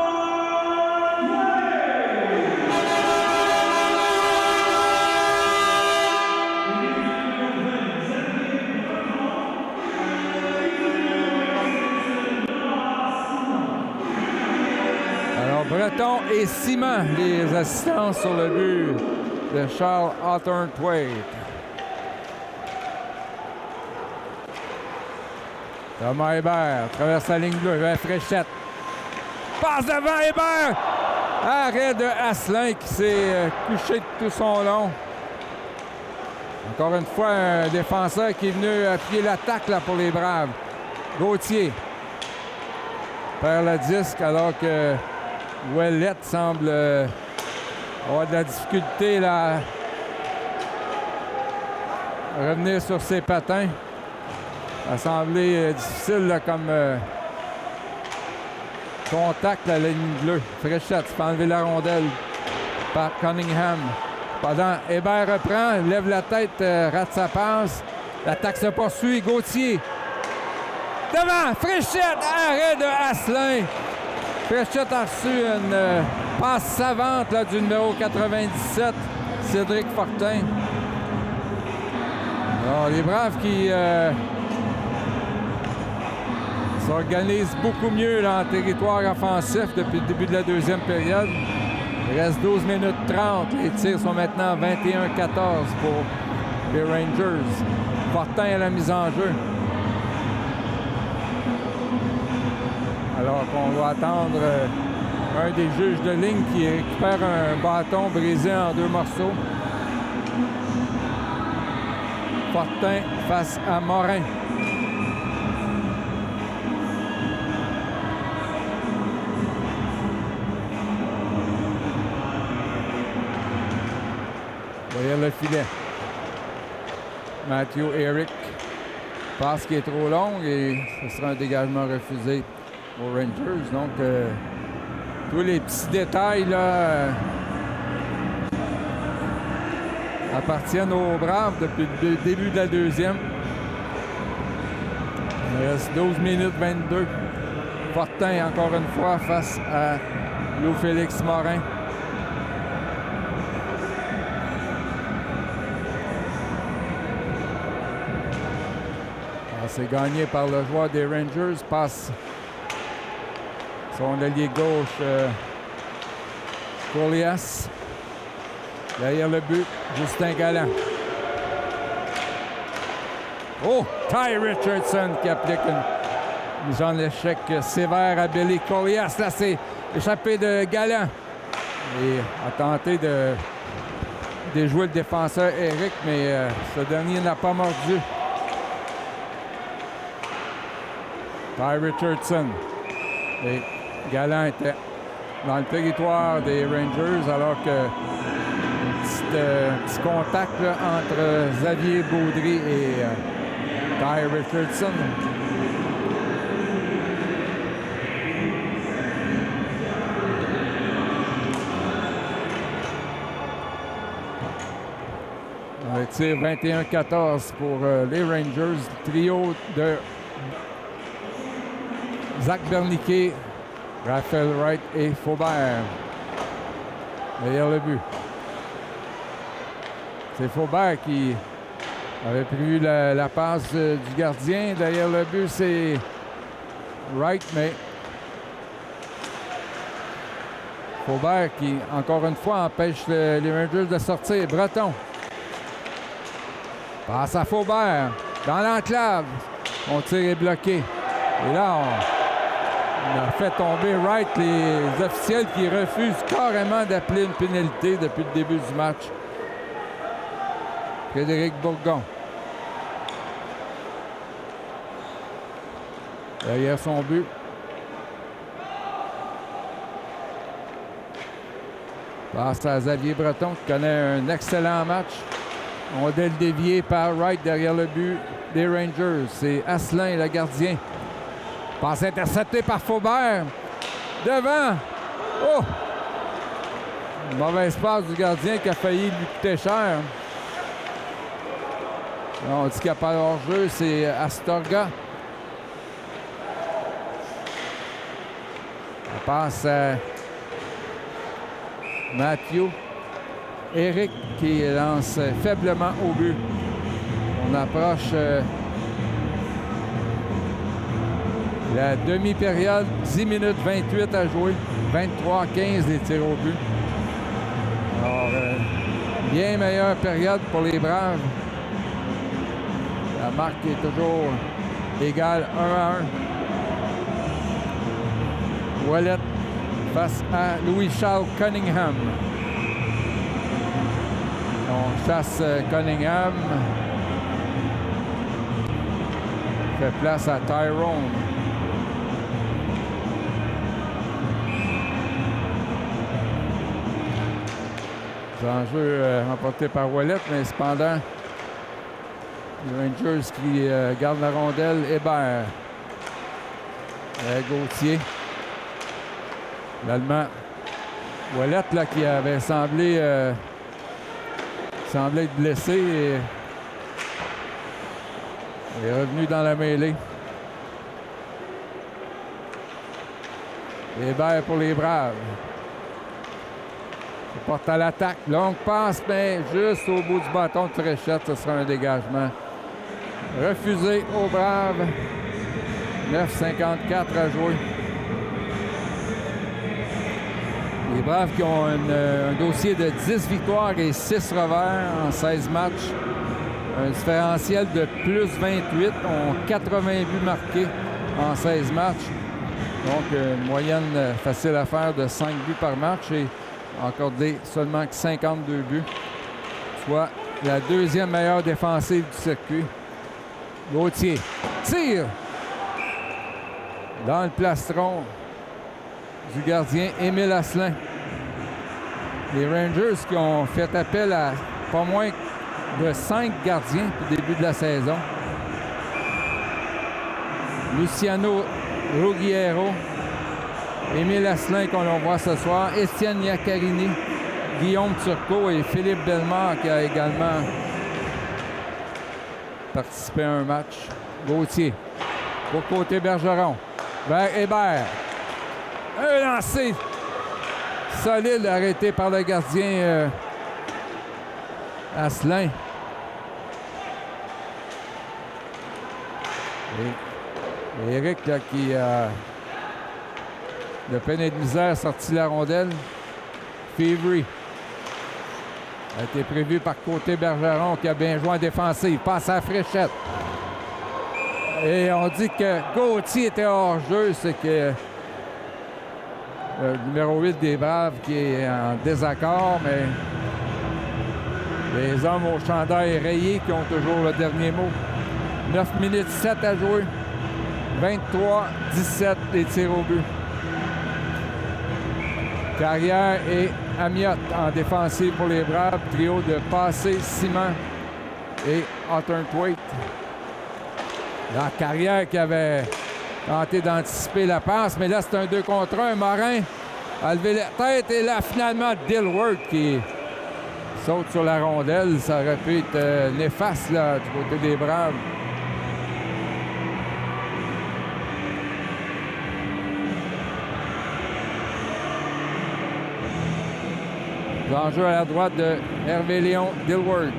Breton et Simon, les assistants sur le but de Charles Arthur Thwaite. Thomas Hébert traverse la ligne bleue vers Fréchette. Passe devant Hébert! Arrêt de Asselin qui s'est couché de tout son long. Encore une fois, un défenseur qui est venu appuyer l'attaque là, pour les Braves. Gauthier perd le disque alors que Ouellette semble avoir de la difficulté là, à revenir sur ses patins. Ça a semblé difficile là, comme contact à la ligne bleue. Fréchette se fait enlever la rondelle par Cunningham. Pendant, Hébert reprend, lève la tête, rate sa passe. L'attaque se poursuit. Gauthier. Devant, Fréchette, arrêt de Asselin. Fréchette a reçu une passe savante là, du numéro 97, Cédric Fortin. Alors, les Braves qui s'organise beaucoup mieux là, en territoire offensif depuis le début de la deuxième période. Il reste 12 minutes 30. Les tirs sont maintenant 21-14 pour les Rangers. Fortin à la mise en jeu. Alors qu'on va attendre un des juges de ligne qui récupère un bâton brisé en 2 morceaux. Fortin face à Morin. Derrière le filet. Matthew Eric. Passe qui est trop longue et ce sera un dégagement refusé aux Rangers. Donc, tous les petits détails là, appartiennent aux Braves depuis le début de la deuxième. Il reste 12 minutes 22. Fortin, encore une fois, face à Louis-Félix Morin. C'est gagné par le joueur des Rangers. Passe son allié gauche, Colias. Derrière le but, Justin Galland. Oh! Ty Richardson qui applique une mise en échec sévère à Billy Colias. Là, c'est échappé de Galland. Et a tenté de déjouer le défenseur Eric, mais ce dernier n'a pas mordu. Ty Richardson. Et Galland était dans le territoire des Rangers, alors que petit contact là, entre Xavier Baudry et Ty Richardson. On tire 21-14 pour les Rangers. Trio de Zach Berniquet, Raphaël Wright et Faubert. Derrière le but. C'est Faubert qui avait prévu la passe du gardien. Derrière le but, c'est Wright, mais Faubert qui, encore une fois, empêche les Rangers de sortir. Breton. Passe à Faubert. Dans l'enclave. Son tir est bloqué. Et là, on a fait tomber Wright. Les officiels qui refusent carrément d'appeler une pénalité depuis le début du match. Frédéric Bourgon. Derrière son but. Passe à Xavier Breton qui connaît un excellent match. On est dévié par Wright derrière le but des Rangers. C'est Asselin, le gardien. Passe interceptée par Faubert. Devant. Oh! Une mauvaise passe du gardien qui a failli lui coûter cher. On dit qu'il n'y a pas hors-jeu, c'est Astorga. On passe à Matthew. Eric qui lance faiblement au but. On approche la demi-période. 10 minutes 28 à jouer. 23-15 les tirs au but. Alors, bien meilleure période pour les Braves. La marque est toujours égale 1-1. Ouellet face à Louis-Charles Cunningham. On chasse Cunningham. Fait place à Tyrone. Enjeu remporté par Ouellet, mais cependant, les Rangers qui gardent la rondelle. Hébert. Gauthier. L'Allemand. Ouellet, là, qui avait semblé être blessé et est revenu dans la mêlée. Hébert pour les Braves. Il porte à l'attaque. Longue passe, mais juste au bout du bâton de Fréchette, ce sera un dégagement refusé aux Braves. 9,54 à jouer. Les Braves qui ont un dossier de 10 victoires et 6 revers en 16 matchs. Un différentiel de plus 28, ont 80 buts marqués en 16 matchs. Donc, une moyenne facile à faire de 5 buts par match et accordé seulement 52 buts, soit la deuxième meilleure défensive du circuit. Gauthier tire dans le plastron du gardien Émile Asselin. Les Rangers qui ont fait appel à pas moins de 5 gardiens au début de la saison. Luciano Ruggiero, Émile Asselin qu'on voit ce soir, Étienne Iaccarini, Guillaume Turcot et Philippe Bellemare qui a également participé à un match. Gauthier pour côté Bergeron vers Hébert. Un lancer solide arrêté par le gardien Asselin. Et Éric là, qui a de peine et de misère sorti la rondelle. Fevry a été prévu par côté Bergeron qui a bien joué en défensive. Passe à Fréchette. Et on dit que Gauthier était hors jeu. C'est que le numéro 8 des Braves qui est en désaccord, mais les hommes au chandail rayé qui ont toujours le dernier mot. 9 minutes 7 à jouer. 23-17 les tirs au but. Carrière et Amiotte en défensive pour les Braves. Trio de Passé, Simon et Otterthwaite. La Carrière qui avait tenté d'anticiper la passe, mais là, c'est un 2 contre 1. Morin a levé la tête et là, finalement, Dilworth qui saute sur la rondelle. Ça aurait pu être néfaste là, du côté des Braves. L'enjeu à la droite de Hervé Léon Dilworth.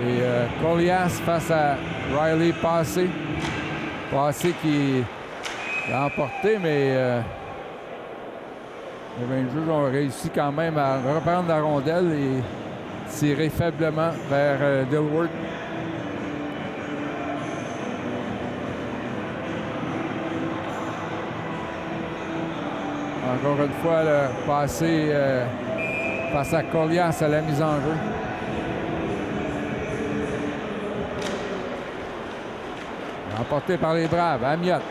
Et Collias face à Riley Passé. Passé qui l'a emporté, mais les Rangers ont réussi quand même à reprendre la rondelle et tirer faiblement vers Dilworth. Encore une fois, le Passé face à Collias à la mise en jeu. Emporté par les Braves. Amiotte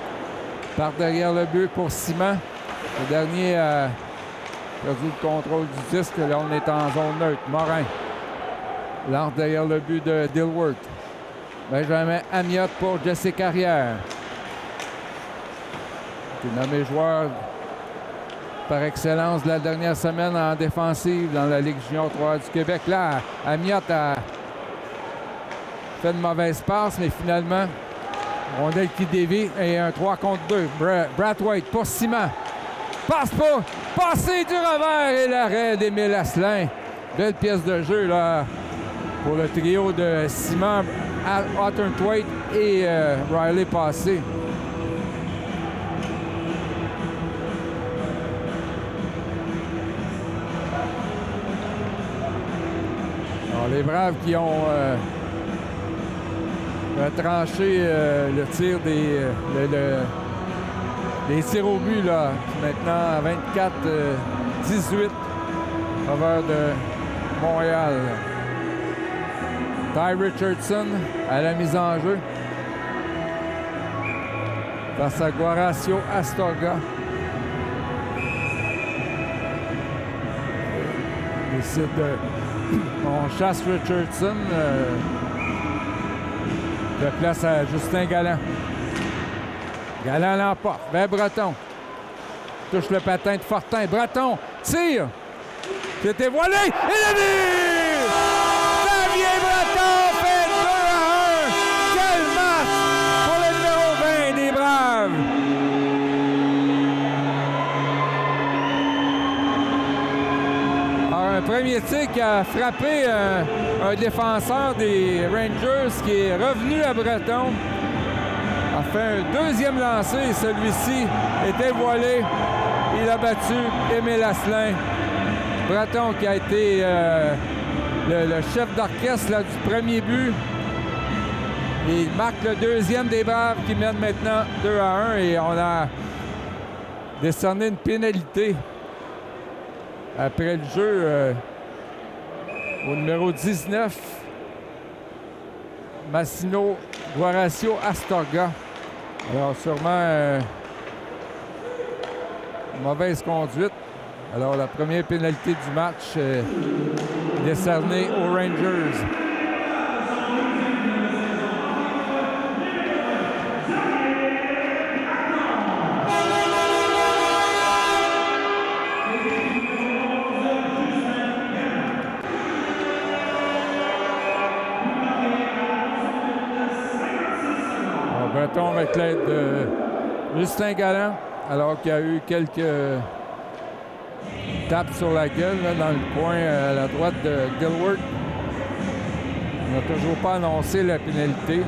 part derrière le but pour Simon. Le dernier a perdu le contrôle du disque. Là, on est en zone neutre. Morin lance derrière le but de Dilworth. Benjamin Amiotte pour Jesse Carrière. Qui est nommé joueur par excellence de la dernière semaine en défensive dans la Ligue junior 3 du Québec. Là, Amiotte a fait une mauvaise passe, mais finalement, rondelle qui dévie et un 3 contre 2. Brathwaite pour Simon. Passe pas! Passé du revers et l'arrêt d'Émile Asselin. Belle pièce de jeu là pour le trio de Simon, Otterthwaite et Riley Passé. Alors, les Braves qui ont tranché le tir des tirs au but là, maintenant à 24-18 en faveur de Montréal. Ty Richardson à la mise en jeu face à Guaracio Astorga. Décide de... On chasse Richardson. De place à Justin Galland. Galland l'emporte. Vers Breton. Touche le patin de Fortin. Breton tire. C'était voilé. Et le but! Xavier Breton fait 2-1. Quel match pour le numéro 20 des Braves. Alors, un premier premier tir qui a frappé un défenseur des Rangers qui est revenu à Breton. A fait un deuxième lancer et celui-ci était voilé. Il a battu Émile Asselin. Breton qui a été le chef d'orchestre du premier but. Il marque le deuxième des Braves qui mène maintenant 2-1 et on a décerné une pénalité après le jeu au numéro 19, Massimo Guaracio Astorga. Alors sûrement mauvaise conduite. Alors la première pénalité du match décernée aux Rangers. Breton avec l'aide de Justin Galland, alors qu'il y a eu quelques tapes sur la gueule là, dans le coin à la droite de Dilworth. On n'a toujours pas annoncé la pénalité.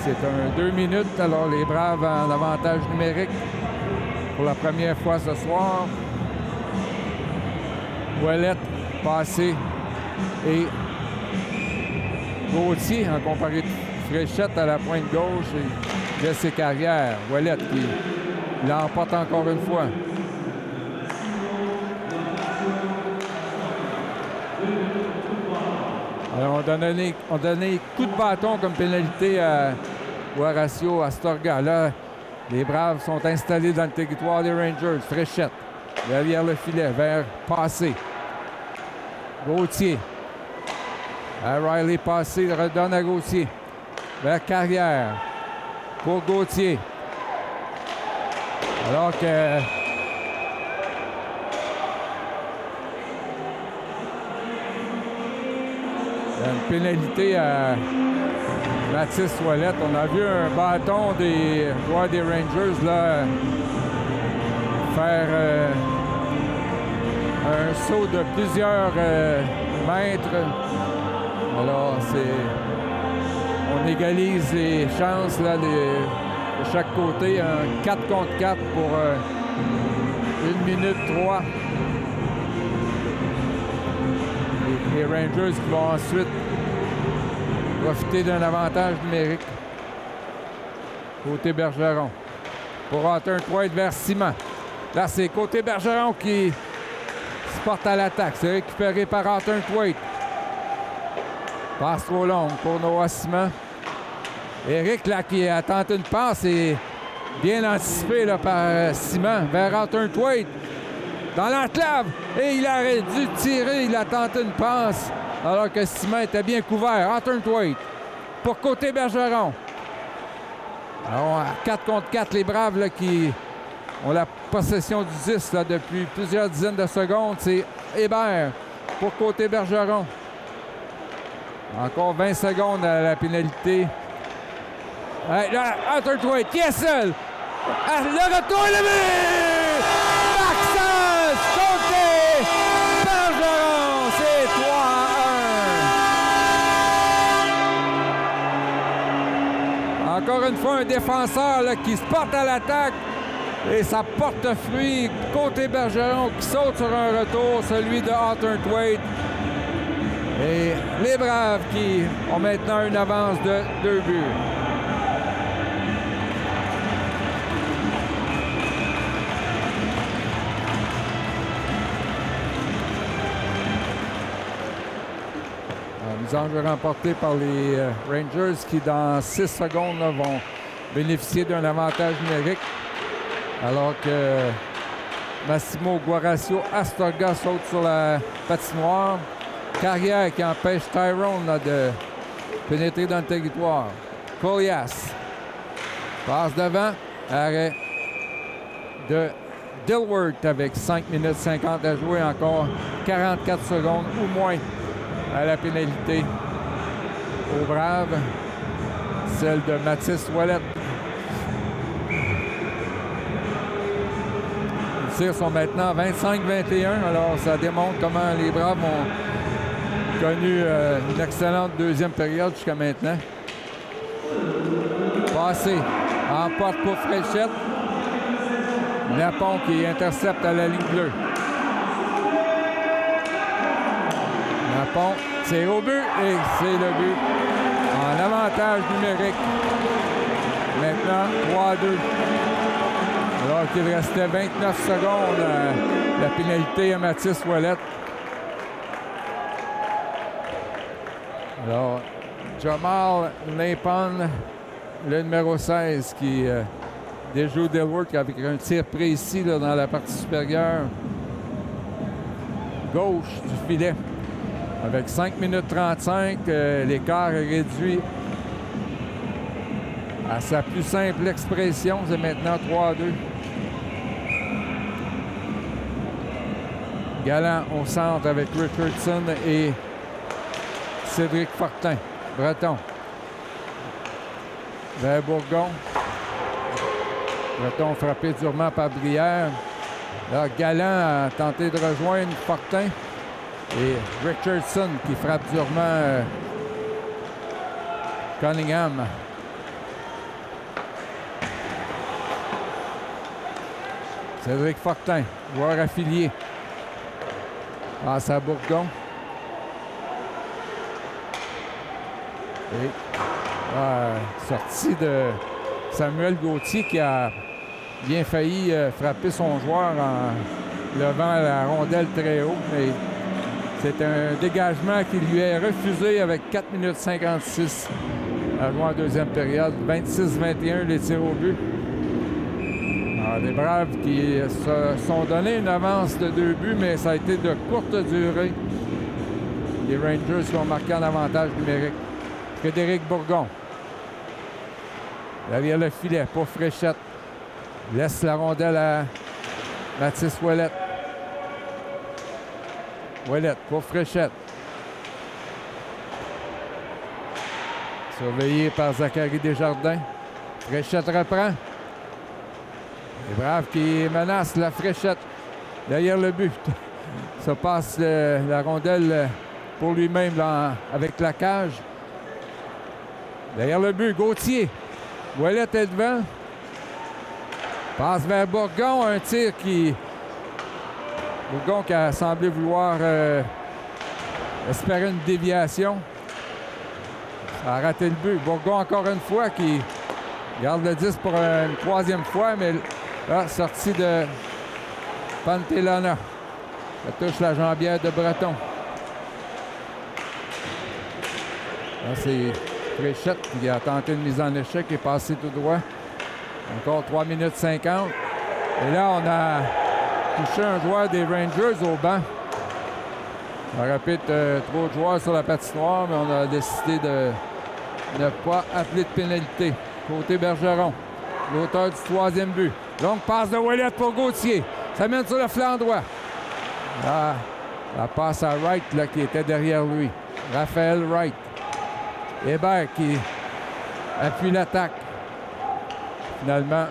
C'est un 2 minutes, alors les Braves en avantage numérique pour la première fois ce soir. Ouellette passé et Gauthier en comparé de Fréchette à la pointe gauche et de ses carrières. Ouellette qui l'emporte encore une fois. Alors on donnait coup de bâton comme pénalité à Guaracio Astorga. Là, les Braves sont installés dans le territoire des Rangers. Fréchette derrière le filet, vers Passé. Gauthier. Riley Passé redonne à Gauthier. Vers Carrière. Pour Gauthier. Alors que une pénalité à Mathis Ouellette. On a vu un bâton des joueurs des Rangers là, faire un saut de plusieurs mètres. Alors, on égalise les chances là, de chaque côté. Un 4 contre 4 pour 1 minute 3. Les Rangers qui vont ensuite profiter d'un avantage numérique. Côté Bergeron. Pour Hunter Thwaites vers Simon. Là, c'est côté Bergeron qui se porte à l'attaque. C'est récupéré par Hunter Thwaites. Passe trop longue pour Noah Simon. Éric, là, qui a tenté une passe et bien anticipé là, par Simon vers Hunter Thwaites. Dans l'enclave. Et il aurait dû tirer. Il a tenté une passe alors que Simon était bien couvert. Hunter Thwaites pour côté Bergeron. Alors, à 4 contre 4, les Braves là, qui ont la possession du 10 là, depuis plusieurs dizaines de secondes. C'est Hébert pour côté Bergeron. Encore 20 secondes à la pénalité. Là, Hunter Thwaites qui est seul. Le retour est levé! Maxence côté Bergeron, c'est 3-1. Encore une fois, un défenseur là, qui se porte à l'attaque. Et ça porte fruit. Côté Bergeron qui saute sur un retour, celui de Hunter Thwaites. Et les Braves qui ont maintenant une avance de 2 buts. Mise en jeu remportée par les Rangers qui, dans 6 secondes, là, vont bénéficier d'un avantage numérique. Alors que Massimo Guaracio Astorga saute sur la patinoire. Carrière qui empêche Tyrone là, de pénétrer dans le territoire. Colias passe devant. Arrêt de Dilworth avec 5 minutes 50 à jouer. Encore 44 secondes ou moins à la pénalité aux Braves. Celle de Mathis Ouellette. tirs sont maintenant 25-21. Alors, ça démontre comment les Braves ont connu une excellente deuxième période jusqu'à maintenant. Passé en porte pour Fréchette. Lapon qui intercepte à la ligne bleue. Lapon tire au but et c'est le but en avantage numérique. Maintenant, 3-2. Alors qu'il restait 29 secondes, la pénalité à Mathis Ouellette. Alors, Jamal Lapon, le numéro 16, qui déjoue Dilworth avec un tir précis là, dans la partie supérieure gauche du filet. Avec 5 minutes 35, l'écart est réduit à sa plus simple expression. C'est maintenant 3-2. Galland au centre avec Richardson et Cédric Fortin. Breton. Vers Bourgon. Breton frappé durement par Brière. Là, Galland a tenté de rejoindre Fortin. Et Richardson qui frappe durement Cunningham. Cédric Fortin, joueur affilié. Passe à Bourgon. Et sortie de Samuel Gauthier qui a bien failli frapper son joueur en levant la rondelle très haut. Mais c'est un dégagement qui lui est refusé avec 4 minutes 56 à jouer en deuxième période. 26-21 les tirs au but. Alors, les Braves qui se sont donné une avance de 2 buts, mais ça a été de courte durée. Les Rangers qui ont marqué en avantage numérique. Frédéric Bourgon. Derrière le filet pour Fréchette. Laisse la rondelle à Mathis Ouellette. Ouellette pour Fréchette. Surveillé par Zachary Desjardins. Fréchette reprend. Les Braves qui menacent la Fréchette derrière le but. Ça passe la rondelle pour lui-même avec la cage. Derrière le but, Gauthier. Ouellette est devant. Passe vers Bourgon. Un tir qui... Bourgon qui a semblé vouloir espérer une déviation. Ça a raté le but. Bourgon encore une fois qui garde le 10 pour une troisième fois, mais là, sortie de Pantelana. Ça touche la jambière de Breton. Là, c'est Fréchette qui a tenté une mise en échec et passé tout droit. Encore 3 minutes 50. Et là, on a touché un joueur des Rangers au banc. On aurait pu être trop de joueurs sur la patinoire, mais on a décidé de ne pas appeler de pénalité. Côté Bergeron, l'auteur du troisième but. Longue passe de Ouellette pour Gauthier. Ça mène sur le flanc droit. Là, la passe à Wright là, qui était derrière lui. Raphaël Wright. Hébert qui appuie l'attaque. Finalement,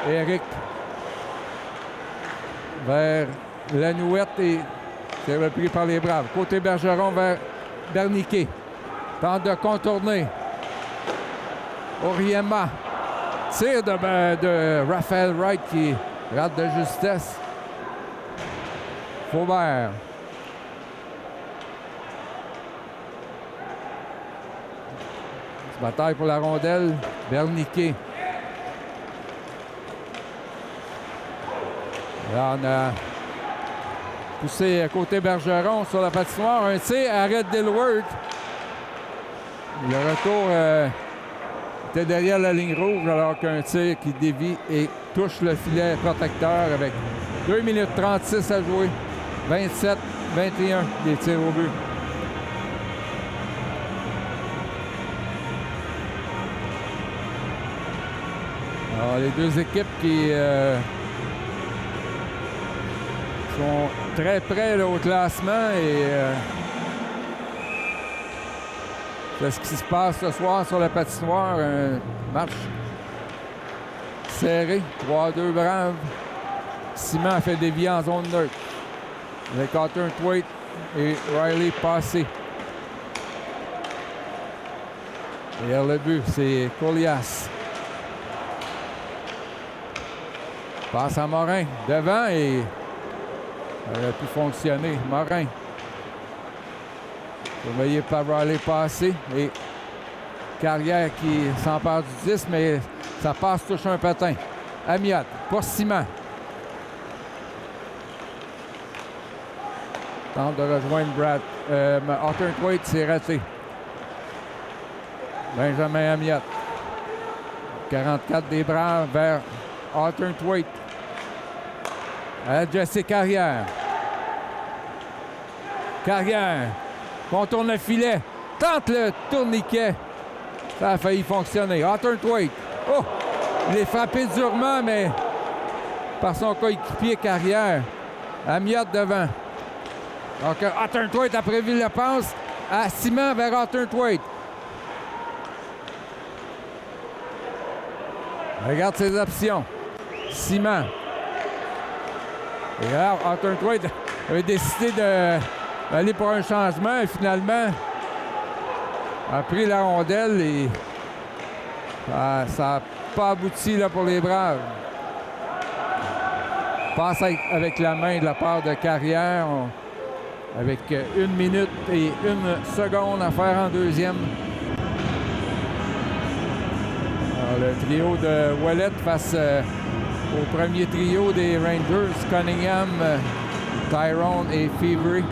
Éric vers Lanouette et c'est repris par les Braves. Côté Bergeron vers Berniquet. Tente de contourner. Oriema. Tir de Raphaël Wright qui rate de justesse. Faubert. Bataille pour la rondelle. Berniquet. Là, on a poussé côté Bergeron sur la patinoire. Un tir, arrête Dilworth. Le retour était derrière la ligne rouge alors qu'un tir qui dévie et touche le filet protecteur avec 2 minutes 36 à jouer. 27-21 les tirs au but. Alors, les deux équipes qui sont très près là, au classement et c'est ce qui se passe ce soir sur la patinoire. Un match serré, 3-2 Braves. Simon fait dévier en zone neutre. Avec Arthur Thwaite et Riley passé. Et le but, c'est Colias. Passe à Morin. Devant et ça aurait pu fonctionner. Morin. Surveillé par Riley passé. Et Carrière qui s'empare du 10, mais ça passe, touche un patin. Amiot pour Simon. Tente de rejoindre Arthur Thwaite, c'est raté. Benjamin Amiot. 44 des Braves vers Arthur Thwaite. Jesse Carrière. Carrière contourne le filet. Tente le tourniquet. Ça a failli fonctionner. Arthur Thwaite. Oh! Il est frappé durement, mais par son coéquipier Carrière. Amiot devant. Donc, Arthur Thwaite a prévu la passe à Simon vers Arthur Thwaite. Regarde ses options. Simon. Et alors, Arthur Thwaite avait décidé d'aller pour un changement et finalement a pris la rondelle et ça n'a pas abouti là, pour les Braves. Passe avec la main de la part de Carrière. Avec 1 minute et 1 seconde à faire en deuxième. Alors, le trio de Ouellet face au premier trio des Rangers, Cunningham, Tyrone et Fevery.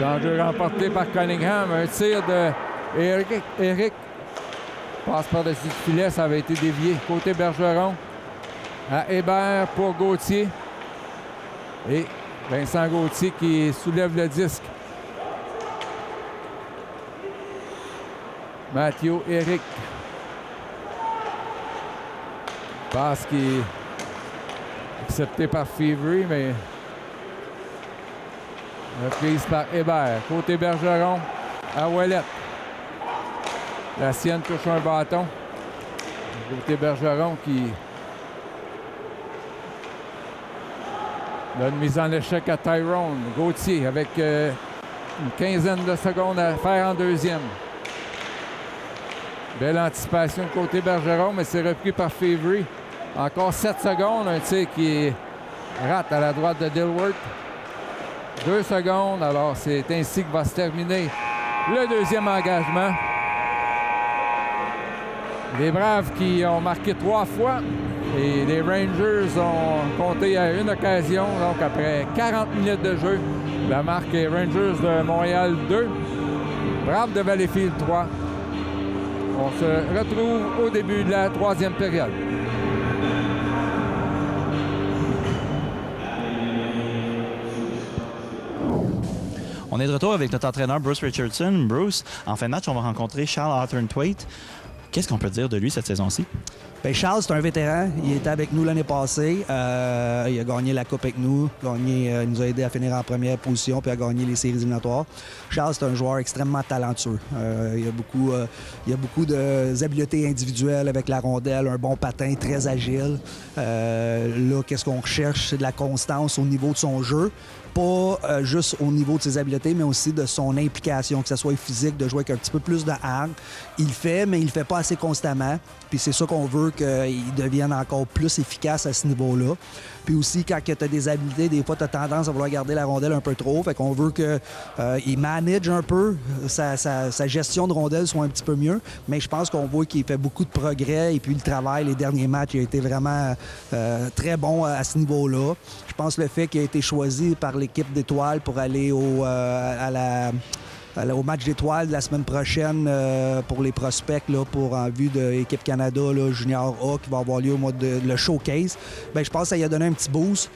L'enjeu remporté par Cunningham, un tir de Eric passe par-dessus le filet, ça avait été dévié. Côté Bergeron, à Hébert pour Gauthier. Et Vincent Gauthier qui soulève le disque. Mathieu Eric. Passe qui est accepté par Fevery, mais reprise par Hébert. Côté Bergeron, à Ouellet. La sienne touche un bâton. Côté Bergeron qui donne mise en échec à Tyrone. Gauthier avec une quinzaine de secondes à faire en deuxième. Belle anticipation côté Bergeron, mais c'est repris par Fevery. Encore 7 secondes. Un tir qui rate à la droite de Dilworth. 2 secondes. Alors, c'est ainsi que va se terminer le deuxième engagement. Les Braves qui ont marqué 3 fois et les Rangers ont compté à une occasion. Donc, après 40 minutes de jeu, la marque est Rangers de Montréal 2, Braves de Valleyfield 3. On se retrouve au début de la troisième période. On est de retour avec notre entraîneur Bruce Richardson. Bruce, en fin de match, on va rencontrer Charles Arthur Thwaite. Qu'est-ce qu'on peut dire de lui cette saison-ci? Bien, Charles, c'est un vétéran. Il était avec nous l'année passée. Il a gagné la Coupe avec nous. Il nous a aidé à finir en première position puis à gagner les séries éliminatoires. Charles, c'est un joueur extrêmement talentueux. Il y a beaucoup d'habiletés individuelles avec la rondelle, un bon patin, très agile. Là, qu'est-ce qu'on recherche? C'est de la constance au niveau de son jeu. Pas juste au niveau de ses habiletés, mais aussi de son implication, que ce soit physique, de jouer avec un petit peu plus de hargne. Il le fait, mais il le fait pas assez constamment. Puis c'est ça qu'on veut, qu'il devienne encore plus efficace à ce niveau-là. Puis aussi, quand tu as des habiletés, des fois, tu as tendance à vouloir garder la rondelle un peu trop. Fait qu'on veut qu'il manage un peu, sa gestion de rondelle soit un petit peu mieux. Mais je pense qu'on voit qu'il fait beaucoup de progrès. Et puis le travail, les derniers matchs, il a été vraiment très bon à ce niveau-là. Je pense que le fait qu'il a été choisi par l'équipe d'étoiles pour aller au match d'étoiles de la semaine prochaine pour les prospects là, en vue de l'équipe Canada là, Junior A qui va avoir lieu au mois de le showcase. Bien, je pense que ça lui a donné un petit boost.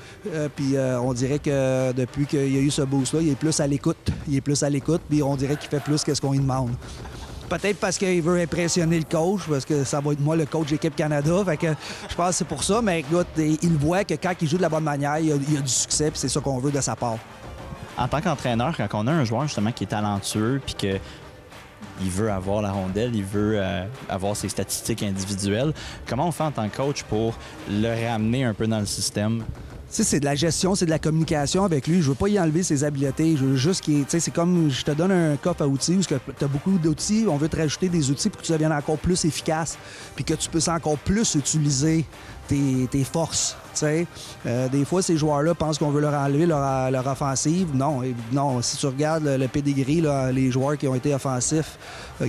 Puis on dirait que depuis qu'il y a eu ce boost-là, il est plus à l'écoute. Puis on dirait qu'il fait plus que ce qu'on lui demande. Peut-être parce qu'il veut impressionner le coach, parce que ça va être moi le coach d'équipe Canada. Fait que je pense que c'est pour ça. Mais écoute, il voit que quand il joue de la bonne manière, il y a du succès, puis c'est ça qu'on veut de sa part. En tant qu'entraîneur, quand on a un joueur justement qui est talentueux puis que il veut avoir la rondelle, il veut avoir ses statistiques individuelles, comment on fait en tant que coach pour le ramener un peu dans le système? Tu sais, c'est de la gestion, c'est de la communication avec lui. Je veux pas y enlever ses habiletés. Je veux juste qu'il... Tu sais, c'est comme je te donne un coffre à outils où tu as beaucoup d'outils. On veut te rajouter des outils pour que tu deviennes encore plus efficace puis que tu puisses encore plus utiliser tes forces. Tu sais, des fois, ces joueurs-là pensent qu'on veut leur enlever leur offensive. Non, non. Si tu regardes le pedigree, là, les joueurs qui ont été offensifs,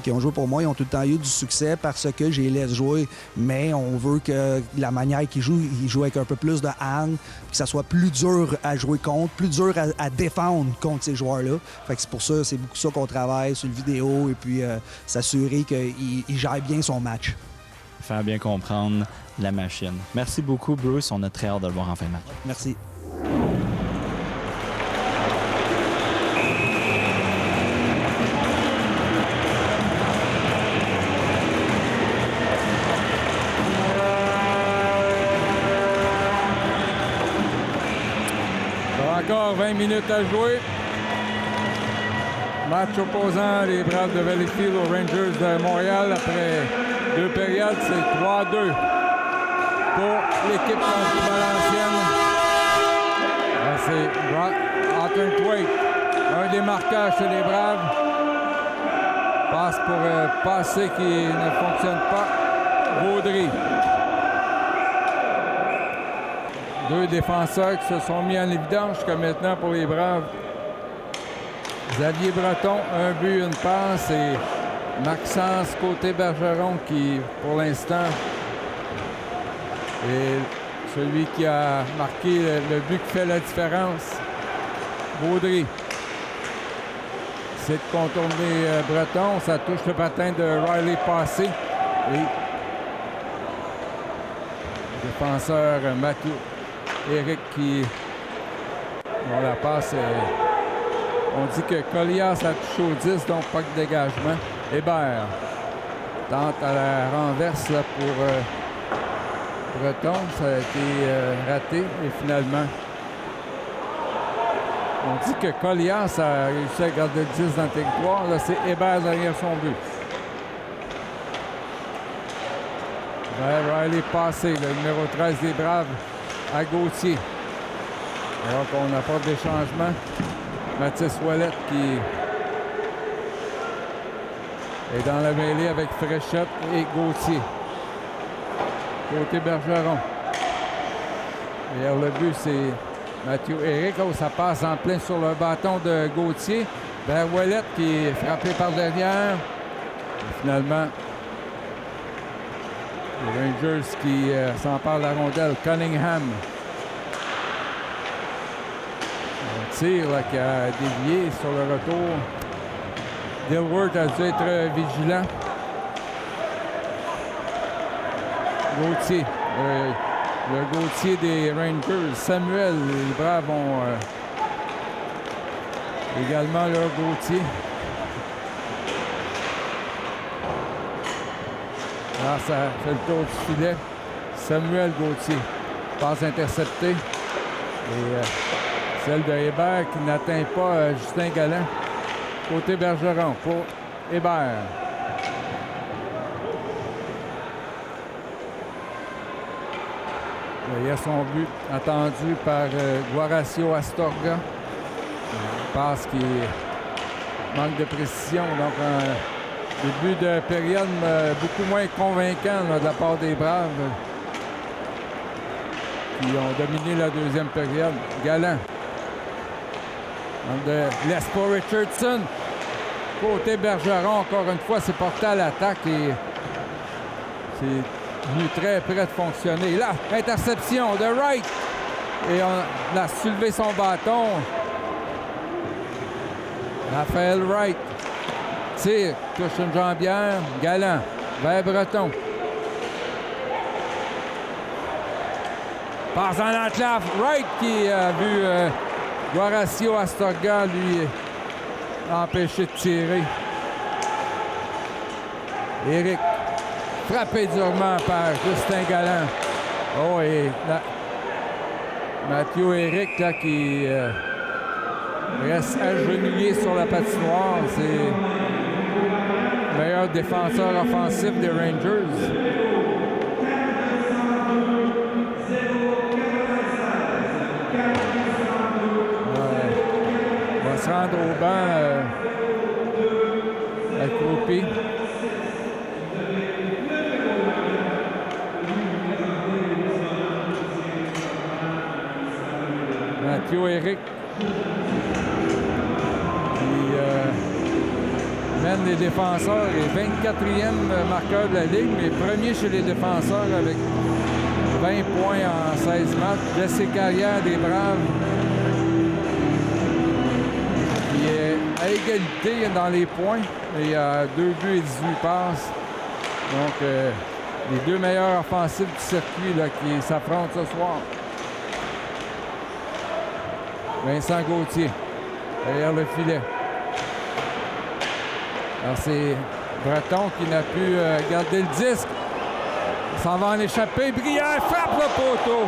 qui ont joué pour moi, ils ont tout le temps eu du succès parce que je les laisse jouer. Mais on veut que la manière qu'ils jouent, ils jouent avec un peu plus de hang, que ça soit plus dur à jouer contre, plus dur à défendre contre ces joueurs-là. Fait que c'est pour ça, c'est beaucoup ça qu'on travaille sur le vidéo et puis s'assurer qu'il gère bien son match. Faire bien comprendre la machine. Merci beaucoup, Bruce. On a très hâte de le voir en fin de match. Merci. Encore 20 minutes à jouer. Match opposant les Braves de Valleyfield aux Rangers de Montréal. Après 2 périodes, c'est 3-2 pour l'équipe Valencienne. C'est Hawthorne Thwaite, un des marqueurs chez les Braves. Passe pour passer qui ne fonctionne pas. Baudry. 2 défenseurs qui se sont mis en évidence jusqu'à maintenant pour les Braves. Xavier Breton, un but, une passe, et Maxence Côté-Bergeron qui, pour l'instant, est celui qui a marqué le but qui fait la différence. Baudry. C'est de contourner Breton. Ça touche le patin de Riley Passé. Et le défenseur Mathieu Éric qui... Bon, la passe est... On dit que Collias a touché au 10, donc pas de dégagement. Hébert tente à la renverse là, pour Breton. Ça a été raté. Et finalement, on dit que Collias a réussi à garder le 10 dans le territoire. Là, c'est Hébert derrière son but. Riley Passé, le numéro 13 des Braves, à Gauthier. Alors qu'on apporte des changements. Mathis Ouellette qui est dans la mêlée avec Fréchette et Gauthier. Côté Bergeron. Et le but, c'est Mathieu Éric. Oh, ça passe en plein sur le bâton de Gauthier. Vers Ouellette qui est frappé par derrière. Et finalement, les Rangers qui s'emparent de la rondelle. Cunningham. Tir là, qui a dévié sur le retour. Dilworth a dû être vigilant. Gauthier. Le Gauthier des Rangers. Samuel, les Braves ont également leur Gauthier. Là, ça fait le tour du filet. Samuel Gauthier. Passe interceptée. Et celle de Hébert qui n'atteint pas Justin Galland. Côté Bergeron pour Hébert. Il y a son but attendu par Guaracio Astorga. Passe qui manque de précision. Donc un début de période beaucoup moins convaincant là, de la part des Braves qui ont dominé la deuxième période. Galland. De Lespo Richardson. Côté Bergeron, encore une fois, c'est porté à l'attaque et c'est venu très près de fonctionner. Là, interception de Wright. Et on a soulevé son bâton. Raphaël Wright. Tire, touche une jambière. Galland vers Breton. Passe en enclave. Wright qui a vu Guaracio Astorga lui empêcher de tirer. Éric frappé durement par Justin Galland. Oh, et là, Mathieu Éric là, qui reste agenouillé sur la patinoire. C'est le meilleur défenseur offensif des Rangers. On va se rendre au banc accroupi. Mathieu Eric qui mène les défenseurs et 24e marqueur de la Ligue, mais premier chez les défenseurs avec 20 points en 16 matchs. Jesse Carrière des Braves qui est à égalité dans les points. Et il a 2 buts et 18 passes. Donc, les deux meilleurs offensifs du circuit là, qui s'affrontent ce soir. Vincent Gauthier, derrière le filet. Alors, c'est Breton qui n'a pu garder le disque. Il s'en va en échapper. Brière frappe le poteau.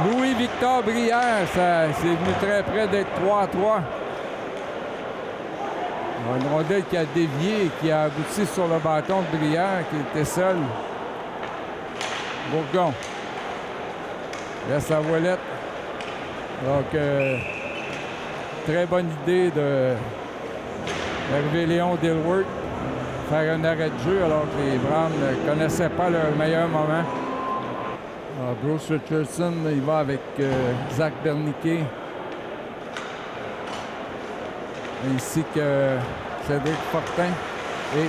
Louis-Victor Brière, c'est venu très près d'être 3-3. Une rondelle qui a dévié et qui a abouti sur le bâton de Brière, qui était seul. Bourgon laisse la voilette. Donc, très bonne idée d'Hervé Léon Dilworth faire un arrêt de jeu alors que les Braves ne connaissaient pas leur meilleur moment. Alors, Bruce Richardson, il va avec Zach Berniquet. Ainsi que Cédric Fortin et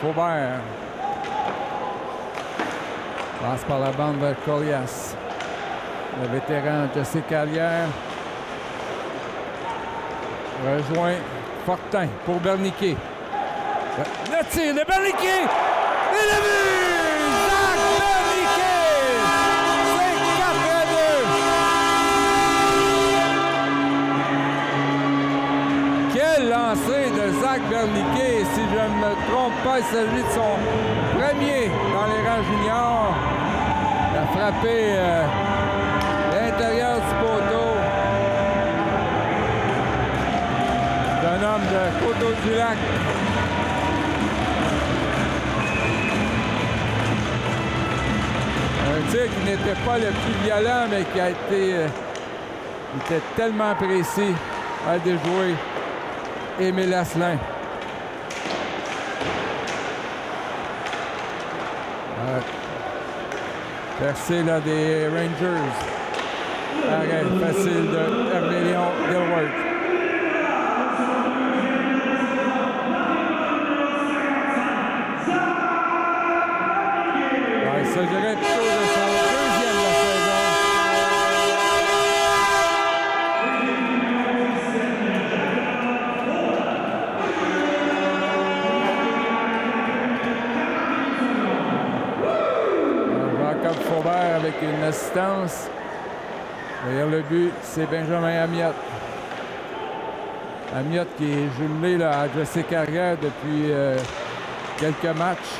Faubert. Passe par la bande vers Colias. Le vétéran Jesse Carrière rejoint Fortin pour Berniquet. Le tir de Berniquet! Et le but! Zach Berniquet! C'est 4-2! Quel lancer de Zach Berniquet! Si je ne me trompe pas, il s'agit de son premier dans les rangs juniors. Il a frappé l'intérieur du poteau d'un homme de Coteau-du-Lac. Un tir qui n'était pas le plus violent, mais qui a été il était tellement précis à déjouer Émile Asselin. Percé là des Rangers. Arrêt facile de Hervé Léon Dilworth. Il s'agirait plutôt de son deuxième de la saison. Jacob Faubert avec une assistance. Derrière le but, c'est Benjamin Amiot. Amiot qui est jumelé là, à Jesse Carrière depuis quelques matchs.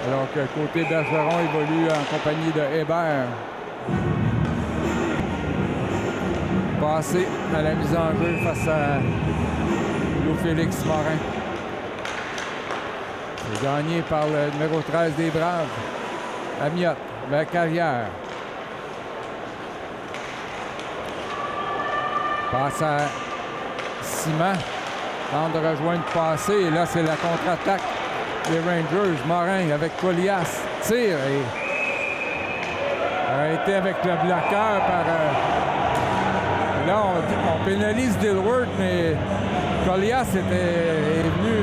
Alors que côté Bergeron évolue en compagnie de Hébert. Passé à la mise en jeu face à Louis-Félix Morin. C'est gagné par le numéro 13 des Braves. Amiot vers Carrière. Passe à Simon. Tente de rejoindre passé. Et là, c'est la contre-attaque des Rangers. Morin avec Colias. Tire et arrêté avec le bloqueur par... là, on pénalise Dilworth, mais Colias est venu...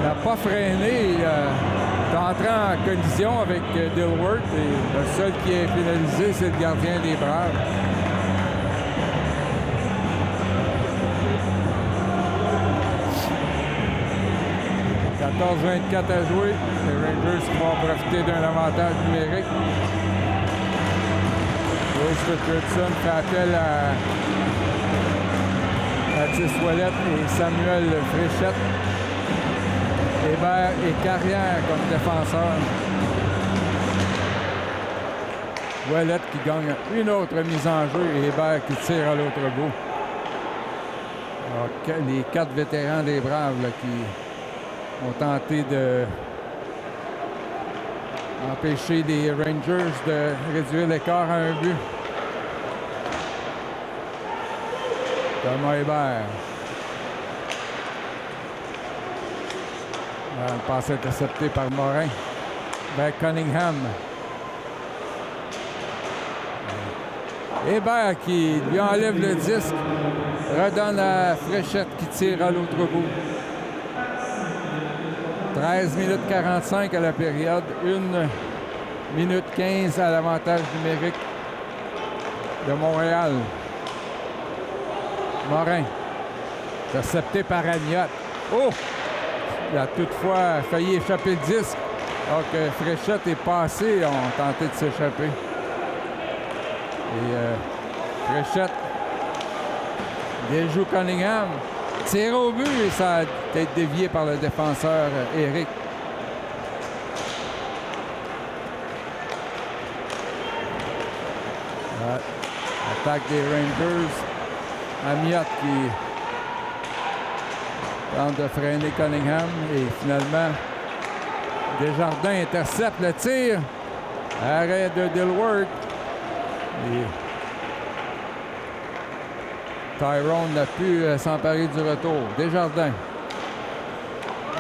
n'a pas freiné. Il est entré en collision avec Dilworth. Et le seul qui est pénalisé, c'est le gardien des Braves. 14-24 à jouer. Les Rangers vont profiter d'un avantage numérique. Bruce Richardson fait appel à Mathis Ouellette et Samuel Fréchette. Hébert et Carrière comme défenseurs. Ouellette qui gagne une autre mise en jeu et Hébert qui tire à l'autre bout. Alors, les 4 vétérans des Braves là, qui ont tenté de empêcher les Rangers de réduire l'écart à un but. Thomas Hébert. Un passe intercepté par Morin. Vers Cunningham. Hébert qui lui enlève le disque. Redonne à Fréchette qui tire à l'autre bout. 13 minutes 45 à la période. 1 minute 15 à l'avantage numérique de Montréal. Morin. Intercepté par Agnotte. Oh! Il a toutefois failli échapper le disque. Alors que Fréchette est passé, ont tenté de s'échapper. Et Fréchette déjoue Cunningham. Tire au but et ça a été dévié par le défenseur Éric. Attaque des Rangers. Amiot qui tente de freiner Cunningham et finalement Desjardins intercepte le tir. Arrêt de Dilworth. Et Tyrone n'a pu s'emparer du retour. Desjardins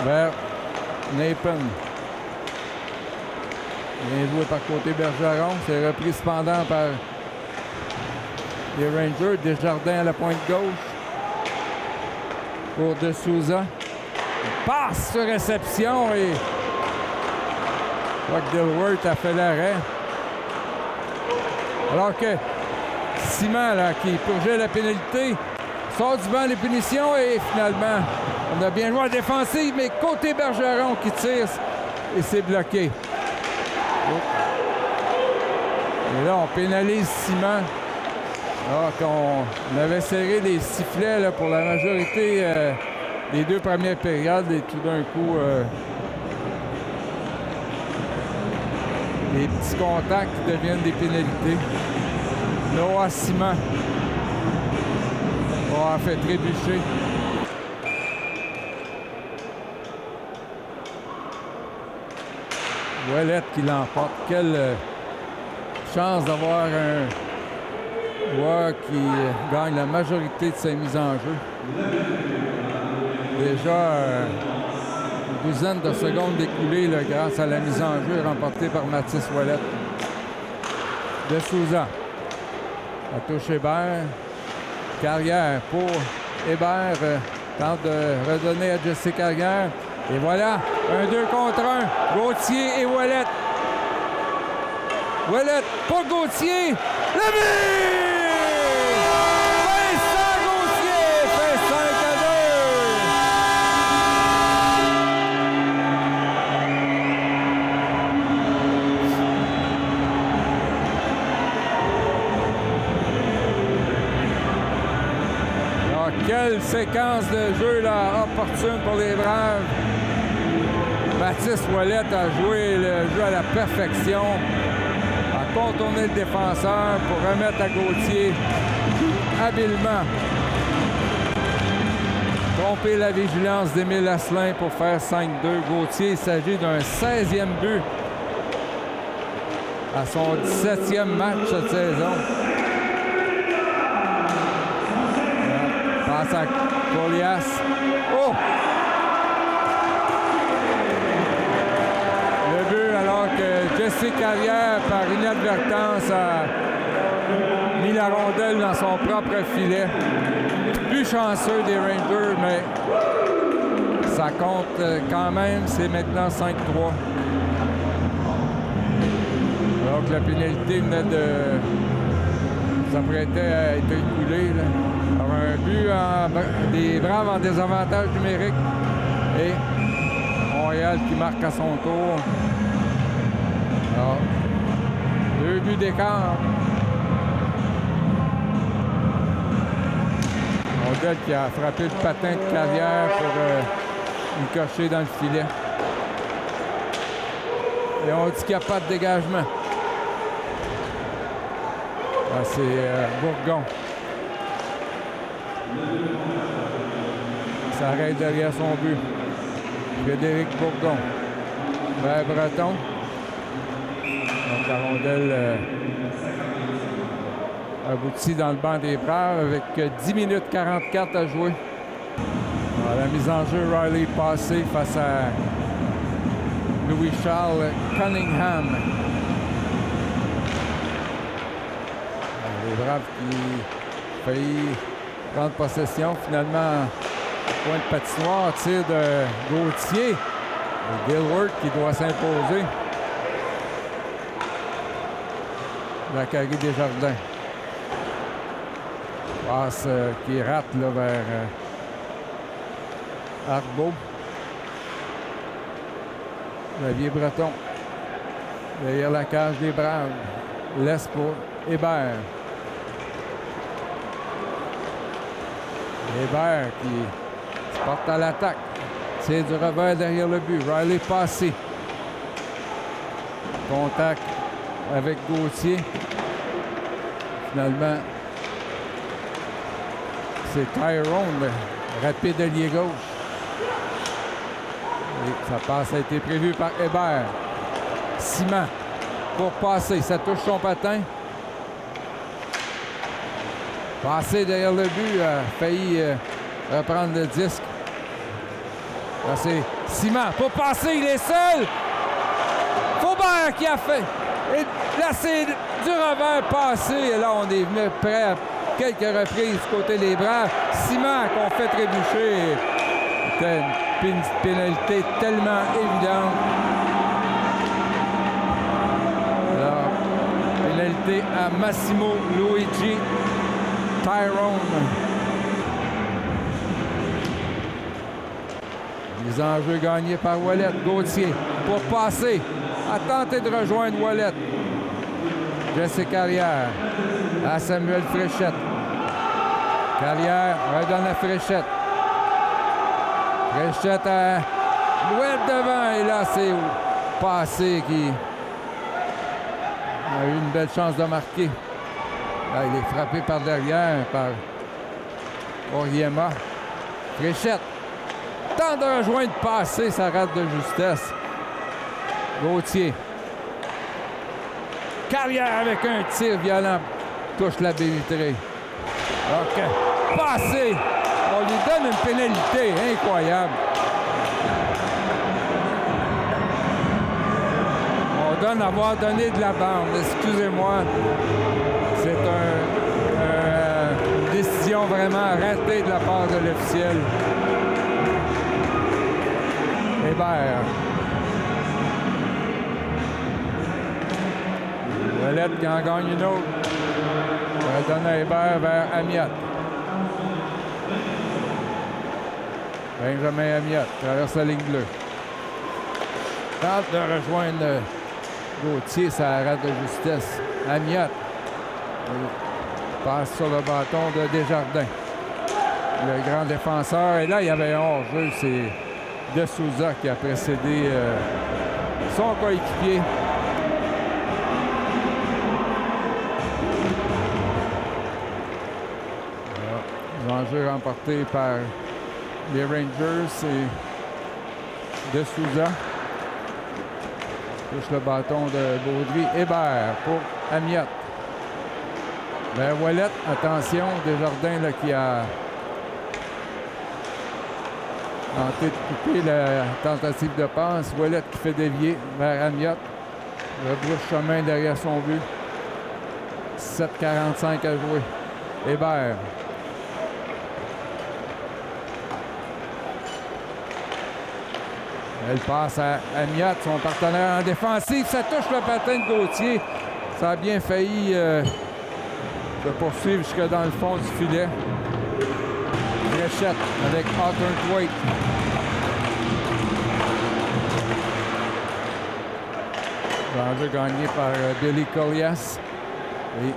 vers Napen. Bien joué par côté Bergeron. C'est repris cependant par les Rangers. Desjardins à la pointe gauche. Pour De Souza. Passe sur réception et je crois que Dilworth a fait l'arrêt. Alors que Simon, là, qui purgeait la pénalité, sort du banc des punitions et finalement, on a bien joué en défensive, mais côté Bergeron qui tire et c'est bloqué. Et là, on pénalise Simon. Alors qu'on avait serré les sifflets là, pour la majorité des 2 premières périodes et tout d'un coup, des petits contacts qui deviennent des pénalités. Noah Simon a fait trébucher. Ouellette qui l'emporte. Quelle chance d'avoir un joueur qui gagne la majorité de ses mises en jeu. Déjà une douzaine de secondes écoulées là, grâce à la mise en jeu remportée par Mathis Ouellette. De Souza. La touche Hébert. Carrière pour Hébert. Tente de redonner à Jesse Carrière. Et voilà, un 2 contre 1. Gauthier et Ouellette. Ouellette pour Gauthier. Le but! Vincent Gauthier fait 5-2. Alors, quelle séquence de jeu là, opportune pour les Braves. Mathis Ouellette a joué le jeu à la perfection. A contourné le défenseur pour remettre à Gauthier habilement. Tromper la vigilance d'Émile Asselin pour faire 5-2. Gauthier, il s'agit d'un 16e but à son 17e match cette saison. Passe à Colias. Oh! Le but alors que Jesse Carrière, par inadvertance, a mis la rondelle dans son propre filet. Plus chanceux des Rangers, mais ça compte quand même. C'est maintenant 5-3. Alors que la pénalité venait de s'apprêtait à être écoulée. Là. Alors un but des Braves en désavantage numérique. Et Montréal qui marque à son tour. Alors, 2 buts d'écart. Rondelle qui a frappé le patin de Carrière pour une cocher dans le filet. Et on dit qu'il n'y a pas de dégagement. Ah, c'est Bourgon. Ça arrête derrière son but. Frédéric Bourgon. Vers Breton. Donc la rondelle aboutit dans le banc des Braves avec 10 minutes 44 à jouer. Alors, la mise en jeu, Riley passé face à Louis-Charles Cunningham. Alors, les Braves qui failli prendre possession. Finalement, point de patinoire, tir de Gauthier. Et Gilworth qui doit s'imposer. Zachary Desjardins. Passe qui rate là, vers Arbeau. Xavier Breton. Derrière la cage des Braves. Laisse pour Hébert. Hébert qui se porte à l'attaque. C'est du revers derrière le but. Riley passé. Contact avec Gauthier. Finalement, c'est Tyrone, rapide allié gauche. Et sa passe a été prévue par Hébert. Simon pour passer. Ça touche son patin. Passer derrière le but, a failli reprendre le disque. Là, c'est Simon pour passer, il est seul. Faubert qui a fait. Et là, c'est du revers passé. Et là, on est venu près à quelques reprises du côté des Braves. Simon qu'on fait trébucher. C'était une pénalité tellement évidente. Alors, pénalité à Massimo Luigi Tyrone. Les enjeux gagnés par Ouellet. Gauthier pour passer. A tenté de rejoindre Ouellet. Jesse Carrière à Samuel Fréchette. Carrière redonne à Fréchette. Fréchette à Ouellet devant. Et là, c'est passé qui a eu une belle chance de marquer. Là, il est frappé par derrière par Oriema. Fréchette tente de rejoindre passé, ça rate de justesse. Gauthier. Carrière avec un tir violent. Touche la baie vitrée. OK. Passé. On lui donne une pénalité incroyable. On donne à avoir donné de la bande. Excusez-moi. C'est une décision vraiment ratée de la part de l'officiel. Hébert. Ouellet qui en gagne une autre. Ça donne à Hébert vers Amiot. Benjamin Amiot traverse la ligne bleue. Tente de rejoindre Gauthier, ça rate de justesse. Amiot passe sur le bâton de Desjardins. Le grand défenseur. Et là, il y avait un hors-jeu. C'est De Souza qui a précédé son coéquipier. L'enjeu remporté par les Rangers, c'est De Souza. Touche le bâton de Baudry. Hébert pour Amiot. Vers Ouellet, attention, Desjardins là, qui a tenté de couper la tentative de passe. Ouellet qui fait dévier vers Amiot. Rebrousse chemin derrière son but. 7:45 à jouer. Hébert. Elle passe à Amiot, son partenaire en défensive. Ça touche le patin de Gauthier. Ça a bien failli se poursuivre jusque dans le fond du filet. Fréchette avec Arthur Thwaite. L'enjeu gagné par Billy Collias. Et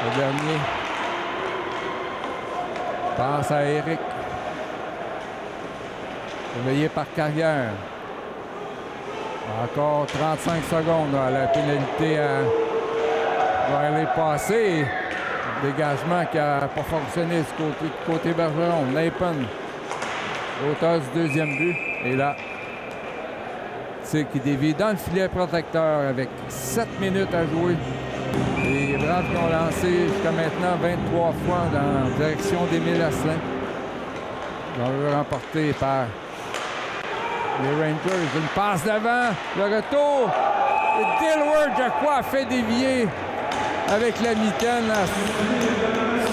le dernier passe à Eric. Surveillé par Carrière. Encore 35 secondes à la pénalité à Riley passé. Dégagement qui n'a pas fonctionné du côté Bergeron. Napen, l'auteur du deuxième but. Et là, c'est qui dévie dans le filet protecteur avec 7 minutes à jouer. Les Braves qui ont lancé jusqu'à maintenant 23 fois dans la direction d'Émile Asselin. Remporté par les Rangers. Une passe d'avant. Le retour. Dilworth, je crois, a fait dévier avec la mitaine à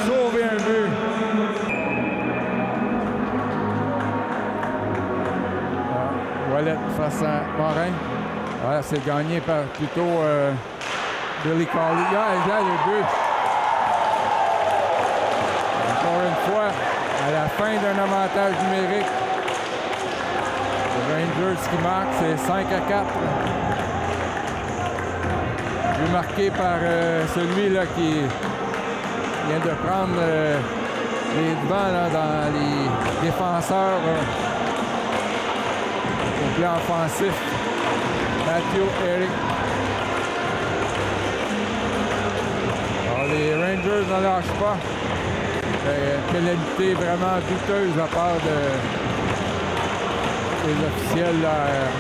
sauver un but. Wallet face à Morin. Voilà, c'est gagné par plutôt Billy Cawley. Là, le but. Encore une fois, à la fin d'un avantage numérique. Les Rangers qui marquent, c'est 5-4. But marqué par celui-là qui vient de prendre les devants là, dans les défenseurs au plan offensif. Matthew Eric. Alors, les Rangers ne lâchent pas. Pénalité vraiment douteuse à part des officiels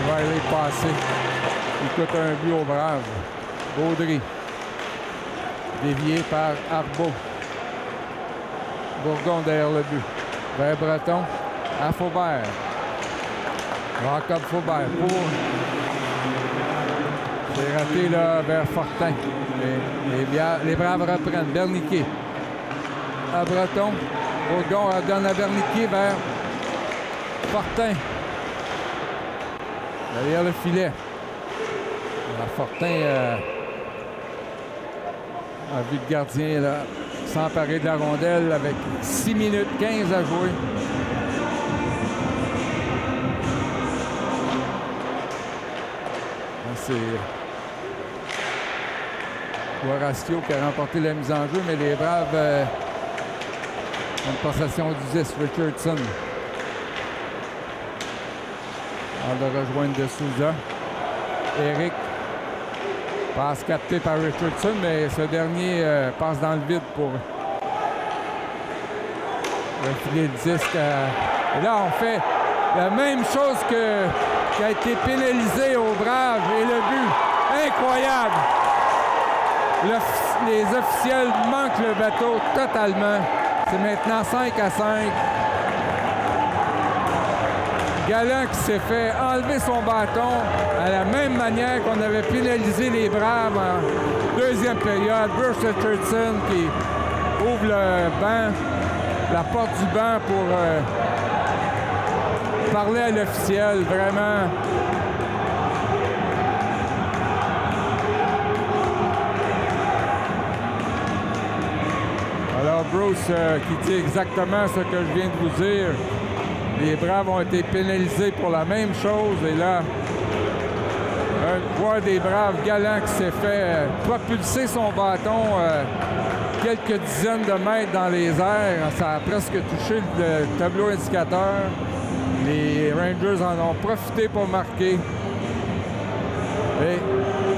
Riley passé. Il coûte un but aux Braves. Baudry. Dévié par Arbault. Bourgon derrière le but. Vers Breton. À Faubert. Jacob Faubert pour. C'est raté là vers Fortin. Les Braves reprennent. Berniquet. À Breton. Bourgon donne à Berniquet vers Fortin. Derrière le filet. Fortin a vu le gardien s'emparer de la rondelle avec 6 minutes 15 à jouer. C'est Horacio qui a remporté la mise en jeu, mais les Braves ont une possession du 10, Richardson. On va rejoindre de Souza. Eric. Passe captée par Richardson, mais ce dernier passe dans le vide pour refiler le disque. Et là, on fait la même chose qui a été pénalisé aux Braves. Et le but, incroyable! Les officiels manquent le bateau totalement. C'est maintenant 5-5. Galland qui s'est fait enlever son bâton à la même manière qu'on avait pénalisé les Braves en deuxième période. Bruce Richardson qui ouvre le banc, la porte du banc pour parler à l'officiel. Vraiment. Alors Bruce qui dit exactement ce que je viens de vous dire. Les Braves ont été pénalisés pour la même chose. Et là, un joueur des Braves, Galland, qui s'est fait propulser son bâton quelques dizaines de mètres dans les airs. Ça a presque touché le tableau indicateur. Les Rangers en ont profité pour marquer. Et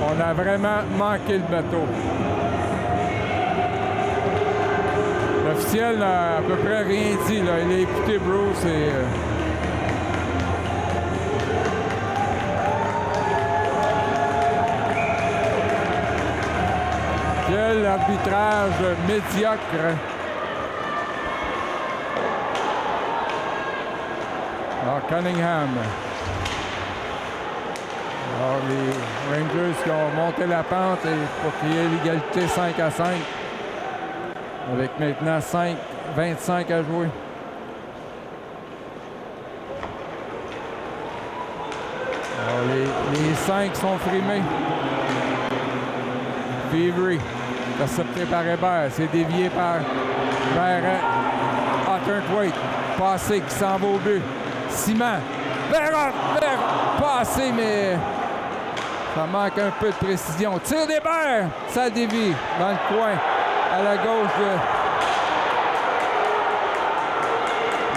on a vraiment manqué le bateau. L'officiel n'a à peu près rien dit. Là. Il a écouté Bruce et... Quel arbitrage médiocre. Alors, Cunningham. Alors, les Rangers qui ont monté la pente et pour qu'il y ait l'égalité 5-5. Avec maintenant 5-25 à jouer. Alors, les 5 sont frimés. Fevery, intercepté par Hébert. C'est dévié par vers Otterthwaite. Passé qui s'en va au but. Simon. Vers passé, mais ça manque un peu de précision. Tire d'Hébert. Ça dévie dans le coin. À la gauche de...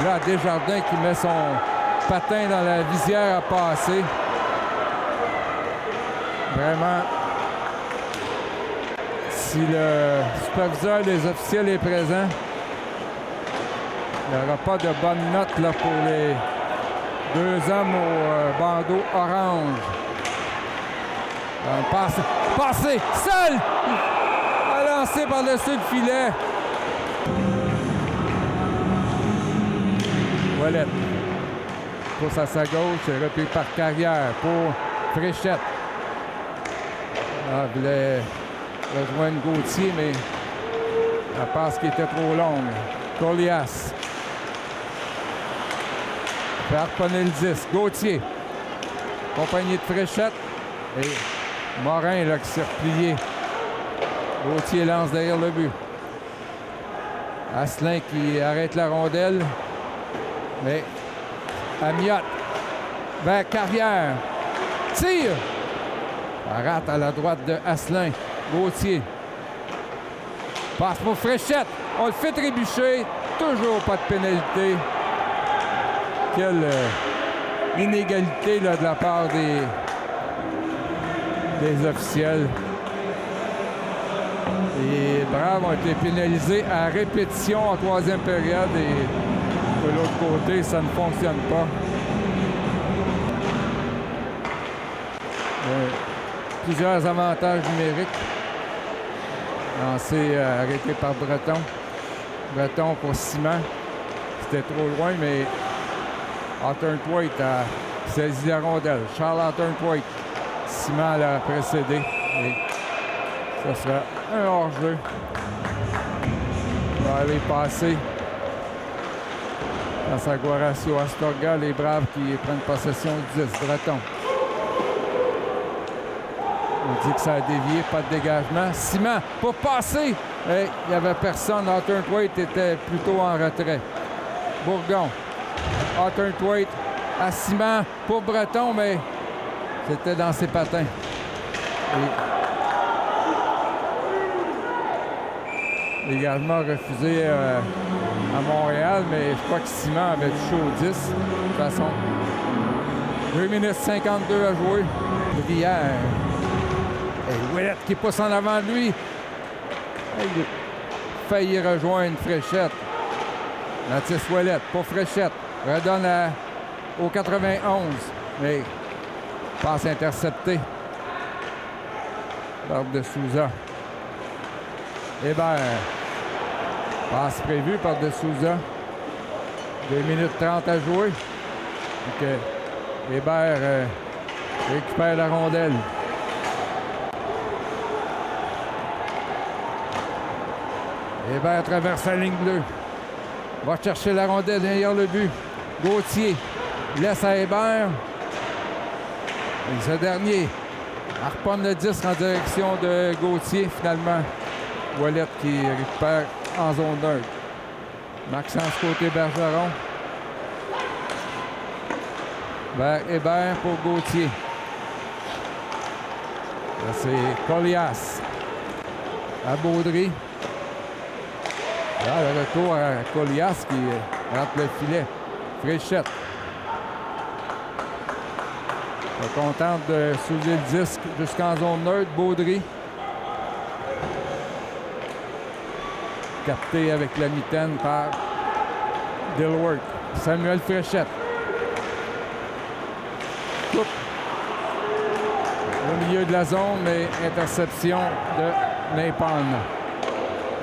Là, Desjardins qui met son patin dans la visière à passer. Vraiment Si le superviseur des officiels est présent, il n'y aura pas de bonne note là, pour les deux hommes au bandeau orange. Passé, seul! A lancé par-dessus le filet. Ouellet. Pousse à sa gauche, repris par Carrière pour Fréchette. Il voulait rejoindre Gauthier, mais la passe qui était trop longue. Colias. Fait harponner le 10. Gauthier. Compagnie de Fréchette. Et Morin là, qui s'est replié. Gauthier lance derrière le but. Asselin qui arrête la rondelle. Mais Amiot vers Carrière. Tire! Rate à la droite de Asselin. Gauthier. Passe pour Fréchette. On le fait trébucher. Toujours pas de pénalité. Quelle inégalité là, de la part des officiels. Les Braves ont été pénalisés à répétition en troisième période et de l'autre côté, ça ne fonctionne pas. Plusieurs avantages numériques. Lancé arrêté par Breton. Breton pour Simon. C'était trop loin, mais Hawthorne-Thwaite a saisi la rondelle. Charles Hawthorne-Thwaite. Simon l'a précédé. Et ça sera un hors-jeu. Il va aller passer face à Guaracio Astorga. Les Braves qui prennent possession du 10. Breton. On dit que ça a dévié, pas de dégagement. Simon pour passer. Et il n'y avait personne. Hawthorne-Thwaite était plutôt en retrait. Bourgon. Hawthorne-Thwaite à Simon pour Breton, mais c'était dans ses patins. Et également refusé à Montréal, mais je crois que Simon avait touché au 10. De toute façon, 2 minutes 52 à jouer. Brière. Et Ouellet qui pousse en avant de lui. Il a failli rejoindre Fréchette. Mathis Ouellet pour Fréchette. Redonne au 91. Mais passe interceptée par de Souza. Hébert. Passe prévue par de Souza. 2 minutes 30 à jouer. Donc, Hébert récupère la rondelle. Hébert traverse la ligne bleue. Va chercher la rondelle derrière le but. Gauthier laisse à Hébert. Et ce dernier harponne le 10 en direction de Gauthier. Finalement, Ouellet qui récupère en zone neutre. Maxence côté Bergeron. Vers Hébert pour Gauthier. Là, c'est Colias à Baudry. Là, le retour à Colias qui rentre le filet. Fréchette. On contente de soulever le disque jusqu'en zone neutre. Baudry. Capté avec la mitaine par Dilworth. Samuel Fréchette. Coupe. Au milieu de la zone, mais interception de Napon.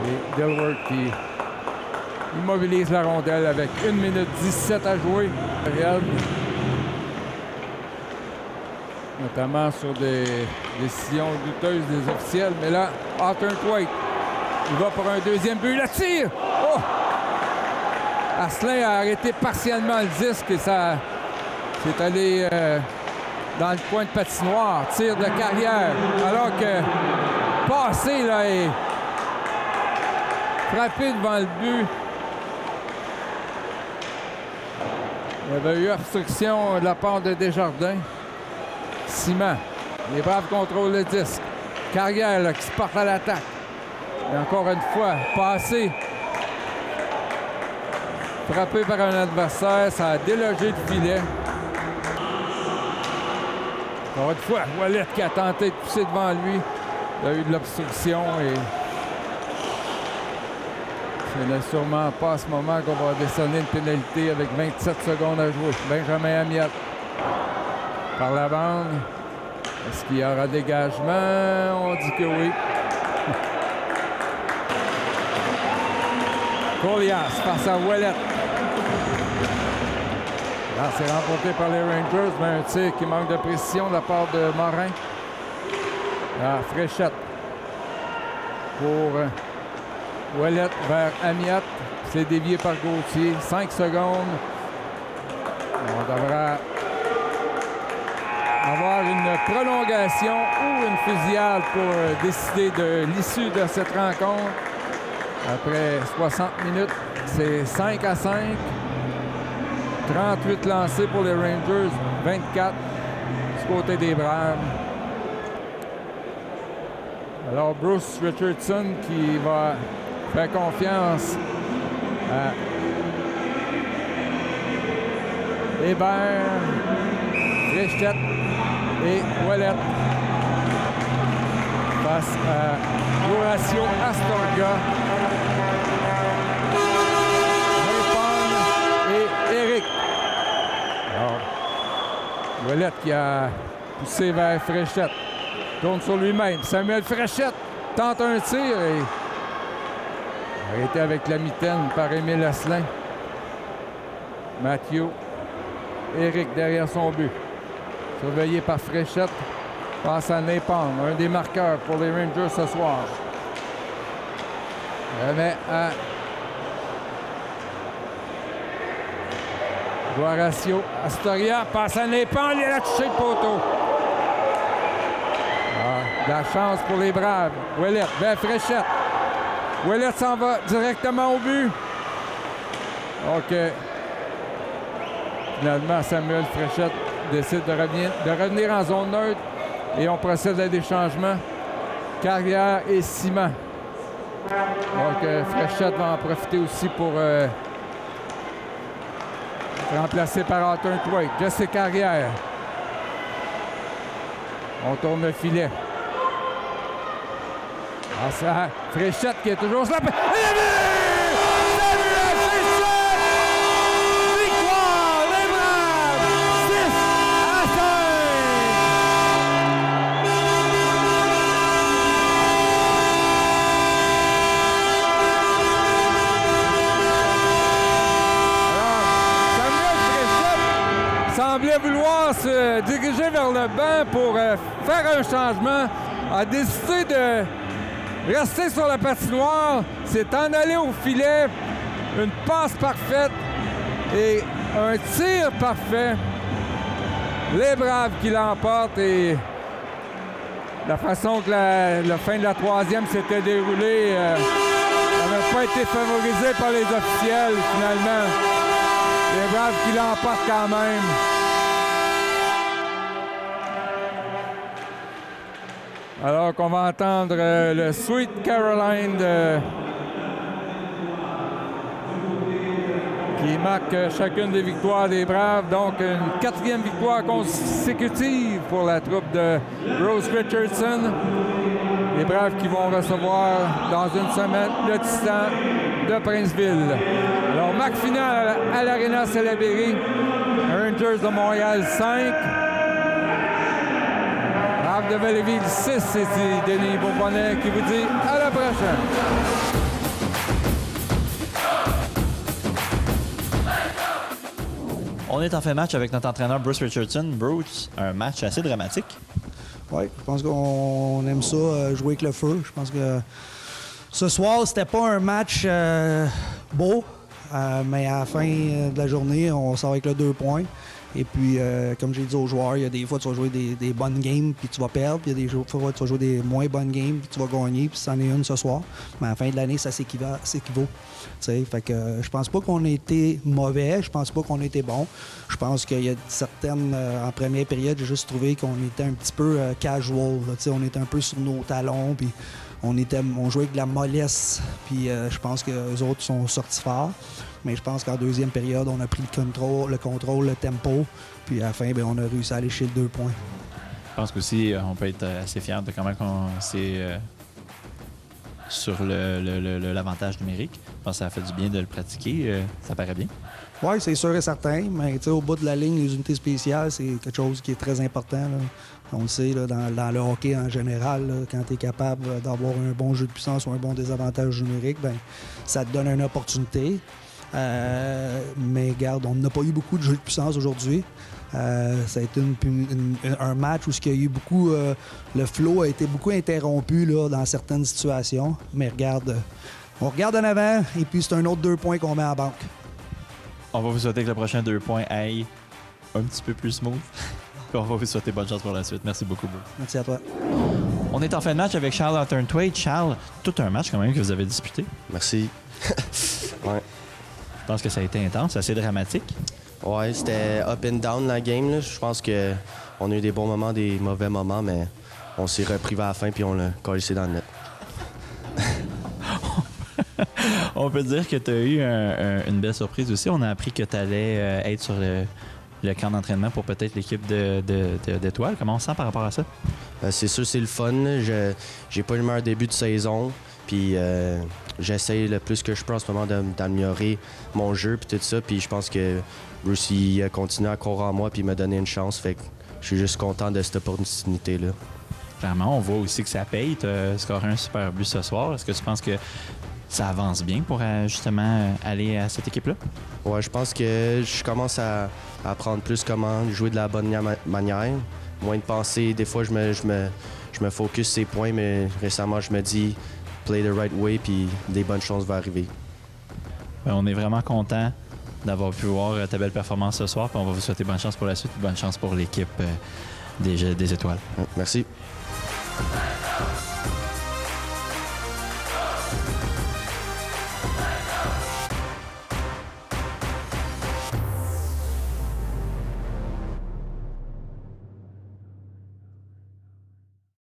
Et Dilworth qui immobilise la rondelle avec 1 minute 17 à jouer. Notamment sur des décisions douteuses des officiels. Mais là, Hawthorne-Thwaite, il va pour un deuxième but. Le tire! Oh! Asselin a arrêté partiellement le disque et ça s'est allé dans le coin de patinoire. Tire de Carrière. Alors que passé là et frappé devant le but. Il y avait eu obstruction de la part de Desjardins. Simon. Les Braves contrôlent le disque. Carrière là, qui se porte à l'attaque. Et encore une fois, passé. Frappé par un adversaire, ça a délogé le filet. Encore une fois, Ouellet qui a tenté de pousser devant lui. Il a eu de l'obstruction et Ce n'est sûrement pas à ce moment qu'on va décerner une pénalité avec 27 secondes à jouer. Benjamin Amiette par la bande. Est-ce qu'il y aura dégagement? On dit que oui. Colias face à Ouellet. Là, c'est remporté par les Rangers, mais un tir qui manque de précision de la part de Morin. Là, Fréchette pour Ouellet vers Amiette. C'est dévié par Gauthier. 5 secondes. On devra avoir une prolongation ou une fusillade pour décider de l'issue de cette rencontre. Après 60 minutes, c'est 5-5. 38 lancés pour les Rangers, 24 du côté des Braves. Alors Bruce Richardson qui va faire confiance à Hébert, Fréchette et Ouellet face à Horacio Astorga, Répon et Eric. Alors, Ouellet qui a poussé vers Fréchette, tourne sur lui-même. Samuel Fréchette tente un tir et arrêté avec la mitaine par Émile Asselin. Mathieu, Eric derrière son but. Surveillé par Fréchette. Passe à Napalm, un des marqueurs pour les Rangers ce soir. Remet à Horacio Astorga. Passe à Napalm, il a touché le poteau. De la chance pour les Braves. Ouellet vers Fréchette. Ouellet s'en va directement au but. OK. Finalement, Samuel Fréchette décide de revenir en zone neutre et on procède à des changements. Carrière et Simon. Donc, Fréchette va en profiter aussi pour remplacer par Arthur Thwaite. Jesse Carrière. On tourne le filet. Ah, ça, Fréchette qui est toujours sur la... Samuel Fréchette! Victoire des Braves! 6-5! Semblait vouloir se diriger vers le banc pour faire un changement, a décidé de rester sur la patinoire, s'est en allé au filet, une passe parfaite et un tir parfait. Les Braves qui l'emportent et la façon que la fin de la troisième s'était déroulée n'avait pas été favorisée par les officiels finalement. Les Braves qui l'emportent quand même. Alors qu'on va entendre le Sweet Caroline qui marque chacune des victoires des Braves. Donc une 4e victoire consécutive pour la troupe de Bruce Richardson. Les Braves qui vont recevoir dans une semaine le Titan de Princeville. Alors match final à l'Arena Salaberry. Rangers de Montréal 5. De Valleyville 6, c'est Denis Bourbonnais qui vous dit à la prochaine. On est en fin de match avec notre entraîneur Bruce Richardson. Bruce, un match assez dramatique. Oui, je pense qu'on aime ça, jouer avec le feu. Je pense que ce soir, c'était pas un match beau, mais à la fin de la journée, on sort avec le 2 points. Et puis, comme j'ai dit aux joueurs, il y a des fois, tu vas jouer des bonnes games, puis tu vas perdre. Puis il y a des fois, tu vas jouer des moins bonnes games, puis tu vas gagner, puis c'en est une ce soir. Mais à la fin de l'année, ça s'équivaut. Fait que je pense pas qu'on a été mauvais. Je pense pas qu'on a été bon. Je pense qu'il y a certaines... en première période, j'ai juste trouvé qu'on était un petit peu casual. On était un peu sur nos talons, puis on jouait avec de la mollesse. Puis je pense que les autres sont sortis forts. Mais je pense qu'en deuxième période, on a pris le contrôle, le tempo. Puis à la fin, on a réussi à aller chez le 2 points. Je pense qu'aussi, on peut être assez fiers de comment on s'est sur l'avantage numérique. Je pense que ça a fait du bien de le pratiquer. Ça paraît bien. Oui, c'est sûr et certain, mais au bout de la ligne, les unités spéciales, c'est quelque chose qui est très important, là. On le sait, là, dans le hockey en général, là, quand tu es capable d'avoir un bon jeu de puissance ou un bon désavantage numérique, ben, ça te donne une opportunité. Mais regarde, on n'a pas eu beaucoup de jeux de puissance aujourd'hui. Ça a été un match où il y a eu beaucoup, le flow a été beaucoup interrompu là, dans certaines situations. Mais regarde, on regarde en avant et puis c'est un autre 2 points qu'on met à la banque. On va vous souhaiter que le prochain 2 points aille un petit peu plus smooth. Puis on va vous souhaiter bonne chance pour la suite. Merci beaucoup, Bruce. Merci à toi. On est en fin de match avec Charles Hawthorne-Thwaite. Charles, tout un match quand même que vous avez disputé. Merci. Ouais. Je pense que ça a été intense, assez dramatique. Ouais, c'était up and down la game, là. Je pense qu'on a eu des bons moments, des mauvais moments, mais on s'est repris vers la fin puis on l'a collé dans le net. On peut dire que tu as eu une belle surprise aussi. On a appris que tu allais être sur le camp d'entraînement pour peut-être l'équipe d'Étoiles. Comment on se sent par rapport à ça? C'est sûr, c'est le fun. J'ai pas eu le meilleur début de saison. Puis j'essaye le plus que je peux en ce moment d'améliorer mon jeu puis tout ça. Puis je pense que Bruce, il a continué à croire en moi puis il m'a donné une chance. Fait que je suis juste content de cette opportunité-là. Clairement, on voit aussi que ça paye. Tu as scoré un super but ce soir. Est-ce que tu penses que ça avance bien pour justement aller à cette équipe-là? Ouais, je pense que je commence à apprendre plus comment jouer de la bonne manière. Moins de penser. Des fois, je me focus sur ces points, mais récemment, je me dis play the right way, puis des bonnes choses vont arriver. On est vraiment content d'avoir pu voir ta belle performance ce soir. Puis on va vous souhaiter bonne chance pour la suite et bonne chance pour l'équipe des Étoiles. Merci.